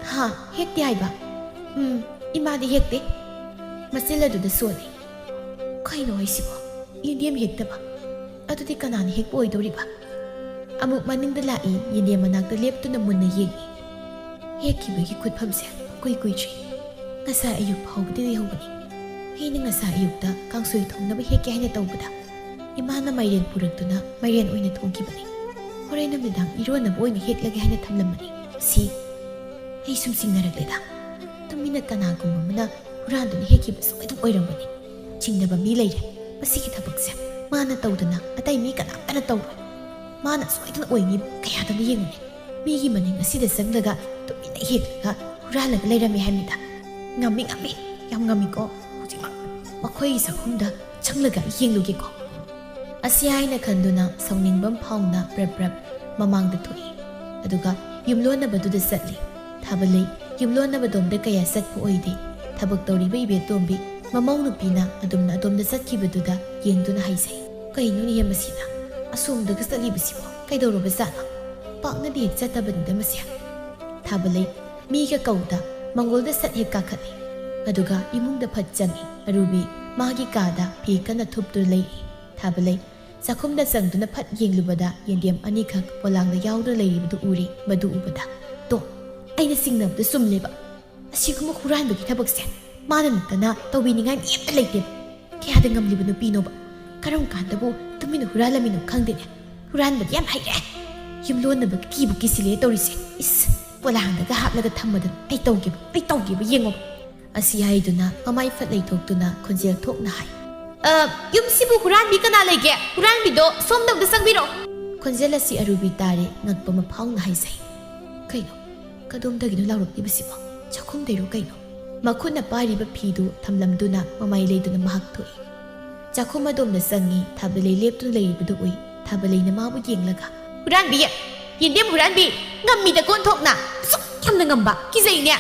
ꯍꯥ ꯍꯦꯛꯇꯦ ꯍꯥꯏꯕ ꯏꯃꯥꯗꯤ ꯍꯦꯛꯇꯦ ꯃꯆꯤꯜ ꯑꯗꯨꯗ ꯁꯣꯜꯂꯤ ꯀꯩꯅꯣ ꯍꯥꯏꯁꯤꯕꯣ ꯌꯦꯟꯗꯦꯝ ꯍꯦꯛꯇꯕ ꯑꯗꯨꯗꯤ ꯀꯅꯥꯅ ꯍꯦꯛꯄ ꯑꯣꯏꯗꯧꯔꯤꯕ ꯑꯃꯨꯛ ꯃꯅꯤꯡꯗ ꯂꯥꯛꯏ ꯌꯦꯟꯗꯦꯝ ꯃꯅꯥꯛꯇ ꯂꯦꯞꯇꯨꯅ ꯃꯨꯟꯅ ꯌꯦꯡꯏ ꯍꯦꯛꯈꯤꯕꯒꯤ ꯈꯨꯠꯐꯝꯁꯦ ꯀꯨꯏꯗ꯭ꯔꯤ ꯉꯁꯥꯏ ꯑꯌꯨꯛ ꯐꯥꯎꯕꯗꯤ ꯂꯩꯍꯧꯕꯅꯤ ꯑꯩꯅ ꯉꯁꯥꯏ ꯑꯌꯨꯛꯇ ꯀꯥꯡꯁꯣꯏ ꯊꯣꯡꯅꯕ ꯍꯦꯛꯀꯦ ꯍꯥꯏꯅ ꯇꯧꯕꯗ ꯏꯃꯥꯅ ꯃꯥꯏꯔꯦꯟ ꯄꯨꯔꯛꯇꯨꯅ ꯃꯥꯏꯔꯦꯟ ꯑꯣꯏꯅ ꯊꯣꯡꯈꯤꯕꯅꯤ ꯍꯣꯔꯦꯟ ꯅꯨꯃꯤꯗꯥꯡ ꯏꯔꯣꯟꯅꯕ ꯑꯣꯏꯅ ꯍꯦꯛꯂꯒꯦ ꯍꯥꯏꯅ ꯊꯝꯂꯝꯕꯅꯤ ꯁꯤ ꯑꯩ ꯁꯨꯝ ꯆꯤꯡꯅꯔꯛꯂꯦꯗ ꯇꯨꯃꯤꯟꯅ ꯀꯅꯥꯒꯨꯝꯕ ꯑꯃꯅ ꯍꯨꯔꯥꯟꯗꯨꯅ ꯍꯦꯛꯈꯤꯕ ꯁꯣꯏꯗꯅ ꯑꯣꯏꯔꯝꯒꯅꯤ ꯆꯤꯡꯅꯕ ꯃꯤ ꯂꯩꯔꯦ ꯃꯁꯤꯒꯤ ꯊꯕꯛꯁꯦ ꯃꯥꯅ ꯇꯧꯗꯅ ꯑꯇꯩ ꯃꯤ ꯀꯅꯥꯝꯇꯅ ꯇꯧꯔꯣꯏ ꯃꯥꯅ ꯁꯣꯏꯗꯅ ꯑꯣꯏꯅꯤ ꯀꯌꯥꯗꯅ ꯌꯦꯡꯉꯨꯅꯦ ꯃꯤꯒꯤ ꯃꯅꯤꯡ ꯑꯁꯤꯗ ꯆꯪꯂꯒ ꯇꯨꯃꯤꯟꯅ ꯍꯦꯛꯂꯒ ꯍꯨꯔꯥꯜꯂꯒ ꯂꯩꯔꯝꯃꯦ ꯍꯥꯏꯕꯅꯤꯗ ꯉꯝꯃꯤ ꯌꯥꯝ ꯉꯝꯃꯤꯀꯣ ꯍꯧꯖꯤꯛꯃꯛ ꯃꯈꯣꯏꯒꯤ ꯆꯥꯛꯈꯨꯝꯗ ꯆꯪꯂꯒ ꯌꯦꯡꯂꯨꯒꯦꯀꯣ ꯑꯁꯤ ꯍꯥꯏꯅ ꯈꯟꯗꯨꯅ ꯁꯥꯎꯅꯤꯡꯕꯝ ꯐꯥꯎꯅ ꯄ꯭ꯔꯞ ꯃꯃꯥꯡꯗ ꯊꯣꯛꯏ ꯑꯗꯨꯒ ꯌꯨꯝꯂꯣꯟꯅꯕꯗꯨꯗ ꯆꯠꯂꯤ ꯊꯥꯕꯂꯩ ꯌꯨꯝꯂꯣꯟꯅꯕꯗꯣꯝꯗ ꯀꯌꯥ ꯆꯠꯄ ꯑꯣꯏꯗꯦ ꯊꯕꯛ ꯇꯧꯔꯤꯕ ꯏꯕꯦꯇꯣꯝꯕꯤ ꯃꯃꯧ ꯅꯨꯄꯤꯅ ꯑꯗꯣꯝꯗ ꯆꯠꯈꯤꯕꯗꯨꯗ ꯌꯦꯡꯗꯨꯅ ꯍꯥꯏꯖꯩ ꯀꯩꯅꯣꯅꯦ ꯃꯁꯤꯅ ꯑꯁꯣꯝꯗꯒ ꯆꯠꯂꯤꯕꯁꯤꯕꯣ ꯀꯩꯗꯧꯔꯕ ꯖꯥꯠꯅꯣ ꯄꯥꯛꯅꯗꯤ ꯍꯦꯛ ꯆꯠꯇꯕꯅꯤꯗ ꯃꯁꯤ ꯊꯥꯕꯂꯩ ꯃꯤꯒ ꯀꯧꯗ ꯃꯪꯒꯣꯜꯗ ꯁꯠ ꯍꯦꯛ ꯀꯥꯈꯠꯂꯤ ꯑꯗꯨꯒ ꯏꯃꯨꯡꯗ ꯐꯠ ꯆꯪꯏ ꯑꯔꯨꯕꯤ ꯃꯥꯒꯤ ꯀꯥꯗ ꯐꯤ ꯀꯟꯅ ꯊꯨꯞꯇꯨꯅ ꯂꯩꯔꯤ ꯊꯥꯕꯂꯩ ꯆꯥꯛꯈꯨꯝꯗ ꯆꯪꯗꯨꯅ ꯐꯠ ꯌꯦꯡꯂꯨꯕꯗ ꯌꯦꯟꯗꯦꯝ ꯑꯅꯤꯈꯛ ꯄꯣꯂꯥꯡꯗ ꯌꯥꯎꯗꯨꯅ ꯂꯩꯔꯤꯕꯗꯨ ꯎꯔꯤ ꯃꯗꯨ ꯎꯕꯗ ꯇꯣ ꯑꯩꯅ ꯆꯤꯡꯅꯕꯗ ꯆꯨꯝꯂꯦꯕ ꯑꯁꯤꯒꯨꯝꯕ ꯍꯨꯔꯥꯟꯕꯒꯤ ꯊꯕꯛꯁꯦ ꯃꯥꯅ ꯅꯠꯇꯅ ꯇꯧꯕꯤꯅꯤꯡꯉꯥꯏ ꯃꯤ ꯑꯃꯇ ꯂꯩꯇꯦꯕ ꯀꯌꯥꯗ ꯉꯝꯂꯤꯕ ꯅꯨꯄꯤꯅꯣꯕ ꯀꯔꯝ ꯀꯥꯟꯗꯕꯨ ꯇꯨꯃꯤꯟꯅ ꯍꯨꯔꯥꯜꯂꯝꯃꯤꯅꯣ ꯈꯪꯗꯦꯅꯦ ꯍꯨꯔꯥꯟꯕꯗꯤ ꯌꯥꯝ ꯍꯩꯔꯦ ꯌꯨꯝꯂꯣꯟꯅꯕꯒ ꯀꯤꯕꯨ ꯀꯤꯁꯤꯜꯂꯦ ꯇꯧꯔꯤꯁꯦ ꯏꯁ ꯄꯣꯂꯥꯡꯗꯒ ꯍꯥꯞꯂꯒ ꯊꯝꯃꯗꯅ ꯑꯩ ꯇꯧꯒꯦꯕ ꯌꯦꯡꯉꯣꯕ ꯑꯁꯤ ꯍꯥꯏꯗꯨꯅ ꯃꯃꯥꯏ ꯐꯠ ꯂꯩꯊꯣꯛꯇꯨꯅ ꯈꯣꯟꯖꯦꯜ ꯊꯣꯛꯅ ꯍꯥꯏ ꯌꯨꯝꯁꯤꯕꯨ ꯍꯨꯔꯥꯟꯕꯤ ꯀꯅꯥ ꯂꯩꯒꯦ ꯍꯨꯔꯥꯟꯕꯤꯗꯣ ꯁꯣꯝꯗ ꯑꯝꯇ ꯆꯪꯕꯤꯔꯛꯑꯣ ꯈꯣꯟꯖꯦꯜ ꯑꯁꯤ ꯑꯔꯨꯕꯤ ꯇꯥꯔꯦ ꯉꯛꯄ ꯑꯃ ꯐꯥꯎꯅ ꯍꯥꯏꯖꯩ ꯀꯩꯅꯣ ꯀꯗꯣꯝꯗꯒꯤꯅꯣ ꯂꯥꯎꯔꯛꯂꯤꯕꯁꯤꯕꯣ ꯆꯥꯛꯈꯨꯝꯗꯩꯔꯣ ꯀꯩꯅꯣ ꯃꯈꯨꯠꯅ ꯄꯥꯏꯔꯤꯕ ꯐꯤꯗꯨ ꯊꯝꯂꯝꯗꯨꯅ ꯃꯃꯥꯏ ꯂꯩꯗꯨꯅ ꯃꯍꯥꯛ ꯊꯣꯛꯏ ꯆꯥꯛꯈꯨꯝ ꯑꯗꯣꯝꯗ ꯆꯪꯏ ꯊꯥꯕꯂꯩ ꯂꯦꯞꯇꯨꯅ ꯂꯩꯔꯤꯕꯗꯨ ꯎꯏ ꯊꯥꯕꯂꯩꯅ ꯃꯥꯕꯨ ꯌꯦꯡꯂꯒ ꯍꯨꯔꯥꯟꯕꯤ ꯌꯦꯟꯗꯦꯝ ꯍꯨꯔꯥꯟꯕꯤ ꯉꯝꯃꯤꯗ ꯀꯣꯟꯊꯣꯛꯅ ꯑꯁꯨꯛ ꯌꯥꯝꯅ ꯉꯝꯕ ꯀꯤꯖꯩꯅꯦ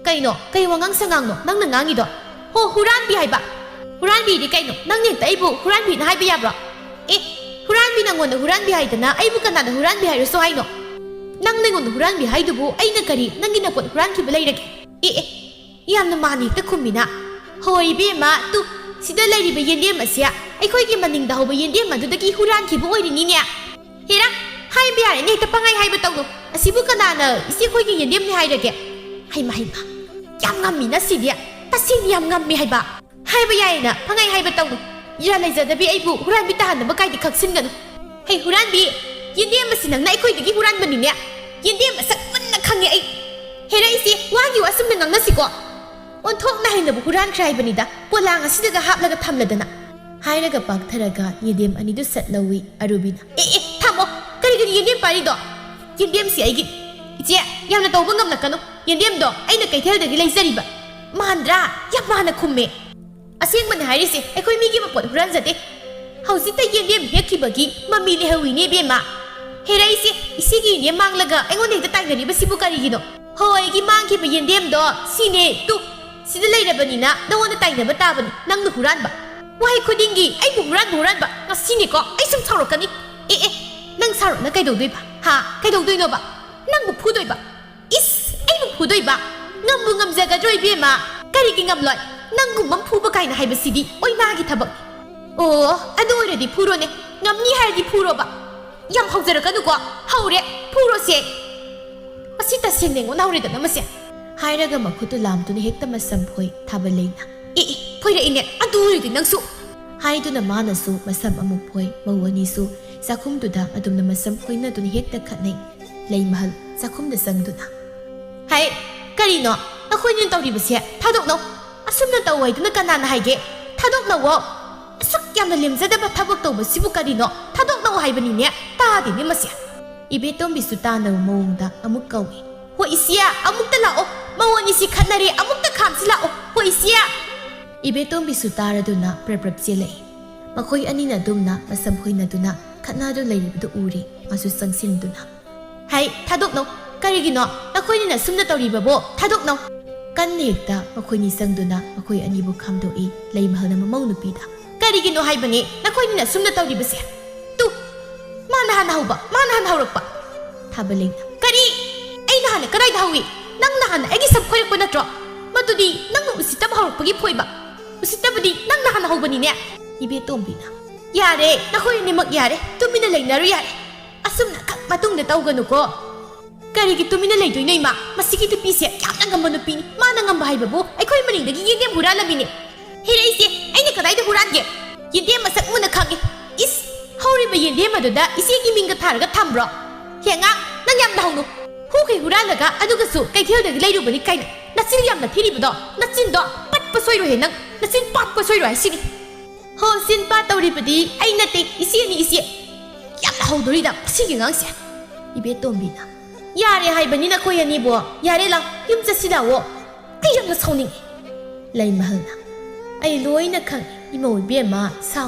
ꯀꯩꯅꯣ ꯀꯩ ꯋꯥꯉꯥꯡ ꯁꯉꯥꯡꯅꯣ ꯅꯪꯅ ꯉꯥꯡꯉꯤꯗꯣ ꯍꯣ ꯍꯨꯔꯥꯟꯕꯤ ꯍꯥꯏꯕ ꯍꯨꯔꯥꯟꯕꯤꯗꯤ ꯀꯩꯅꯣ ꯅꯪ ꯍꯦꯛꯇ ꯑꯩꯕꯨ ꯍꯨꯔꯥꯟꯕꯤꯅ ꯍꯥꯏꯕ ꯌꯥꯕ꯭ꯔꯣ ꯍꯨꯔꯥꯟꯕꯤ ꯅꯪꯉꯣꯟꯗ ꯍꯨꯔꯥꯟꯕꯤ ꯍꯥꯏꯗꯅ ꯑꯩꯕꯨ ꯀꯅꯥꯅ ꯍꯨꯔꯥꯟꯕꯤ ꯍꯥꯏꯔꯁꯨ ꯍꯥꯏꯅꯣ ꯅꯪ ꯅꯉꯣꯟꯗ ꯍꯨꯔꯥꯟꯕꯤ ꯍꯥꯏꯗꯨꯕꯨ ꯑꯩꯅ ꯀꯔꯤ ꯅꯪꯒꯤ ꯅꯄꯣꯠ ꯍꯨꯔꯥꯟꯈꯤꯕ ꯂꯩꯔꯒꯦ ꯌꯥꯝꯅ ꯃꯥꯟꯅ ꯍꯦꯛꯇ ꯈꯨꯝꯃꯤꯅ ꯍꯣꯏ ꯏꯕꯦꯝꯃ ꯇꯨ ꯁꯤꯗ ꯂꯩꯔꯤꯕ ꯌꯦꯟꯗꯦꯝ ꯑꯁꯤ ꯑꯩꯈꯣꯏꯒꯤ ꯃꯅꯤꯡꯗ ꯍꯧꯕ ꯌꯦꯟꯗꯦꯝ ꯑꯗꯨꯗꯒꯤ ꯍꯨꯔꯥꯟꯈꯤꯕ ꯑꯣꯏꯔꯤꯅꯤꯅꯦ ꯍꯦꯔꯥ ꯍꯥꯏꯕ ꯌꯥꯔꯦꯅꯦ ꯍꯦꯛꯇ ꯄꯪꯍꯥꯏ ꯍꯥꯏꯕ ꯇꯧꯅꯨ ꯑꯁꯤꯕꯨ ꯀꯅꯥꯅ ꯏꯆꯦꯈꯣꯏꯒꯤ ꯌꯦꯟꯗꯦꯝꯅꯤ ꯍꯥꯏꯔꯒꯦ ꯍꯩꯃ ꯌꯥꯝ ꯉꯝꯃꯤꯅ ꯁꯤꯗꯤ ꯇꯁꯦꯡꯅ ꯌꯥꯝ ꯉꯝꯃꯤ ꯍꯥꯏꯕ ꯌꯥꯏꯌꯦꯅ ꯄꯪꯍꯥꯏ ꯍꯥꯏꯕ ꯇꯧꯅꯨ อย่าเลยจะบีไอ้บุฮุรันบิตาหันมาไกลติดขักสิ้นกันให้ฮุรันบียินดีมาสินังไหนคุยตะกี้ฮุรันบันเนี่ยยินดีมาสักมันนักขังไงเฮ้ยสิว่าอยู่ว่าสมนังนั่นสิกว่าวันทอกนายนะบุฮุรันใครบันนี่ดะปวดลางสิเดกะฮับแล้วก็ทำเลยดนะให้แล้วก็ปักทารกะยินดีอันนี้ดูเสร็จแล้ววิอารูบินะทำอ๋อกันกันยินดีไปดิดอยินดีสิไอ้กิเจ๊ยังน่ะตัวบังคับนักกันเนาะยินดีดอไอ้นักไก่เทลเด็กเลยจะรีบมันรายับมาหนักคุมเมอาเซียงมันหายสิไอ้คุยมีกี่มาปวดฮุรันจะดิเขาสิแต่ยินดีเฮียคิบกี้มามีเลยฮาวินี่เบี้ยมาเฮ้ยสิอีสิกี้เนี่ยมังละกะไอ้คนเด็กจะตายกันนี่เป็นสิบุการีกิโนเฮ้ยกี่มังคิบยินดีดอสิเน่ตุสิเดเลยระบันนี่นะดาวน์ตายเนี่ยบัตาบันนั่งดูฮุรันบะว่าให้คนดิ้งกี้ไอ้บุฮุรันบะงั้นสิเนี่ยก็ไอ้สมสารกันนี่นั่งสารนักไก่ดูด้วยบะฮะไก่ดูด้วยเนาะบะนั่งบุพูดด้วยบะอิสไอ้บุพูดด้วยบะงั้นบุงำเจกันด้วยเบี้ยมาการีกิงำลอยนั่งกุมมันพูดบะไก่นะให้บะสิดีโอ้ยน่ากิทับะโอ้อันนู้นเลยดิพูดเนี่ยงั้นนี่ให้ดิพูดบะยังเขาจะรักกันดูกว่าเขาเรียพูดเสียอาสิตาเสียงเนี่ยว่าน่าเรียดนะมาเสียให้แล้วก็มาคุยตัวลามตัวนี้เฮกต์มาสัมพอยทับเลยนะพอยได้เนี่ยอันนู้นเลยดินั่งสู้ให้ตัวน้ำมันสู้มาสัมอมุกพอยมาวันนี้สู้สักคุมตัวดาอดุมน้ำมาสัมพอยน่ะตัวนี้เฮกต์ขัดในเลยมาหันสักคุมเดสังตัวน่ะให้การีเนาะนักคุยนี่ตัวดีบเสียถ้าดอกเนาะอาสมนั่นตัวไว้ตัวนั้นกันนานให้เกถ้าดอกเนาะสักอย่างนั้นเลี้ยงจะได้มาทับตัวมาสิบุการีเนาะถ้าดอกเนาะให้บันนี้เนี่ยตาดีเนี่ยมาเสียอีเบต้มบิสุตาเนาะมองดาอมุกเกาอีหัวอิเสียอมุกตะละโอมาวันนี้สิขันนารีอมุกตะขามสิละโอหัวอิเสียอีเบต้มบิสุตาระดูนะเปรบเสียเลยมาคุยอันนี้นะดุมนะมาสัมพอยนะดูนะขันนาดูเลยดูอูรีมาสุดสังสินดูนะให้ถ้าดอกเนาะการีกินเนาะนักคุยนี่นะซุ่มนะตัวรีบบ่ถ้าดอกเนาะกันเนกตามาคุยนี่สังดูนะมาคุยอันนี้บุคคำตัวอีเลยมาหันมาเมาหนุปีดาการีกินเนาะให้บันนี้นักคุยนี่นะซุ่มนะตัวรีบเสียตู้มาหน้าหนาวบะมาหน้าหนาวหรอกบะถ้าเบลิงการีไอ้หน้าเนี่ยก็ได้ดาวินั่งหน้าเนี่ยไอ้กี่สับคุยกันนะจ๊ะมาตัวดีนั่งอุสิตาบหารปกี้พอยบะอุสิตาบดีนั่งหน้าหนาวบันนี้เนี่ยอีเบต้มปีนะยาเร่นักคุยนี่มักยาเร่ตุ้มมินาเลยนารุยาเร่อาสมนักมาตุ้งเดต้ากันนุก็การีกิตุ้มมินาเลยตัวนี้มาสิกิตุปีเสียยังนั่งกันมันนุปีนี่มานั่งกันบ่ายแบบไอ้คุยมันนี่เด็กยินดีบุราลาบินี่เฮ้ยสิไอ้นี่ก็ได้ดูบุราเกยินดีมาสักมุนนักขังอิสเฮารีบยินดีมาดูดาอิสิกิมิงกะทาร์กะทำบรอเฮียงะนั่งยำดาวนุผู้เคยบุราละกะอนุกสุไก่เที่ยวเด็กเลยดูบันนี่ไก่น่ะนัดสิยำนัดที่นี่บุดอนัดสินดอปัดปะซวยรวยนังนัดสินปัดปะซวยรวยสิโฮสินป้าตัวรีบดีไอ้นัดติอิสินี่อิสิยับเอาตัวรีดับสิกิงังเสียอีเบต้มบีนะยาเร่ให้บันนี่นักคุยนี่บัวยาเร่ละยุ่มจะสิดาวไอ้ยังนักสาวนี่เลยมาหนะไอ้รวยนักขังอีโมยเบี้ยมาสา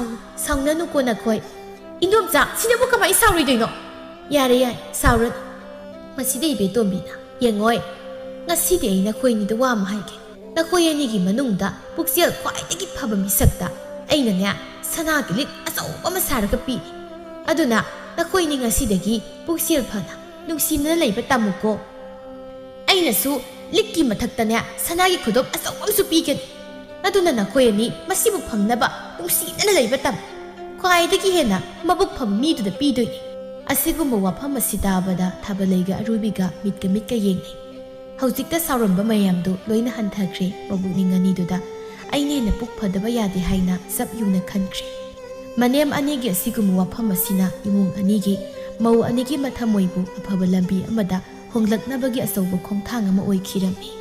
วนั่นนุกนักคุยอินโดมจ่าสิเดบุกมาไอ้สาวรีด้วยเนาะยาเร่ยัยสาวรัดมาสิเดอีเบต้มบีนะยังง่อยงั้นสิเดนักคุยนี่ตัวว่ามาให้แกนักคุยนี่กี่มันนุ่งดาบุกเสียควายตะกี้พาบมีสักดาไอ้นั่นเนี่ยสนากิลิอาสาวมาสารกับปีอะดูนะนักคุยนี่งั้นสิเดกี้บุกเสียพานะนุ่งสินนั่นเลยไปตามมุกโกไอ้นั่นสู้ลิกกี้มาทักตาเนี่ยสนากิขดบอาสาวมาสุปีกันอะดูนะนักคุยนี่มาสิบุกพังนะบะนุ่งสินนั่นเลยไปตามควายตะกี้เห็นนะมาบุกพังมีตัวเดปีด้วยอาศัยกุมว่าพังมาสิตาบดาทับเลยกะรูบิกะมิดกะเย็นเลยเขาจิกตาสาวรำบะมายามดูลอยนะหันทักเรมาบุกนิงานี่ดูดาไอ้เนี่ยนะปุกพอดบะยาดีให้นะซับอยู่ในคันทรีมันเนียมอันนี้เกี่ยสิกุมว่าพมาสินะอิมุงอันนี้กี่มาอันนี้กี่มาทำมวยบุอภาวลัมบีอมาดาหงลักนับเกี่ยสาวบุกของทางมาอวยคีรมี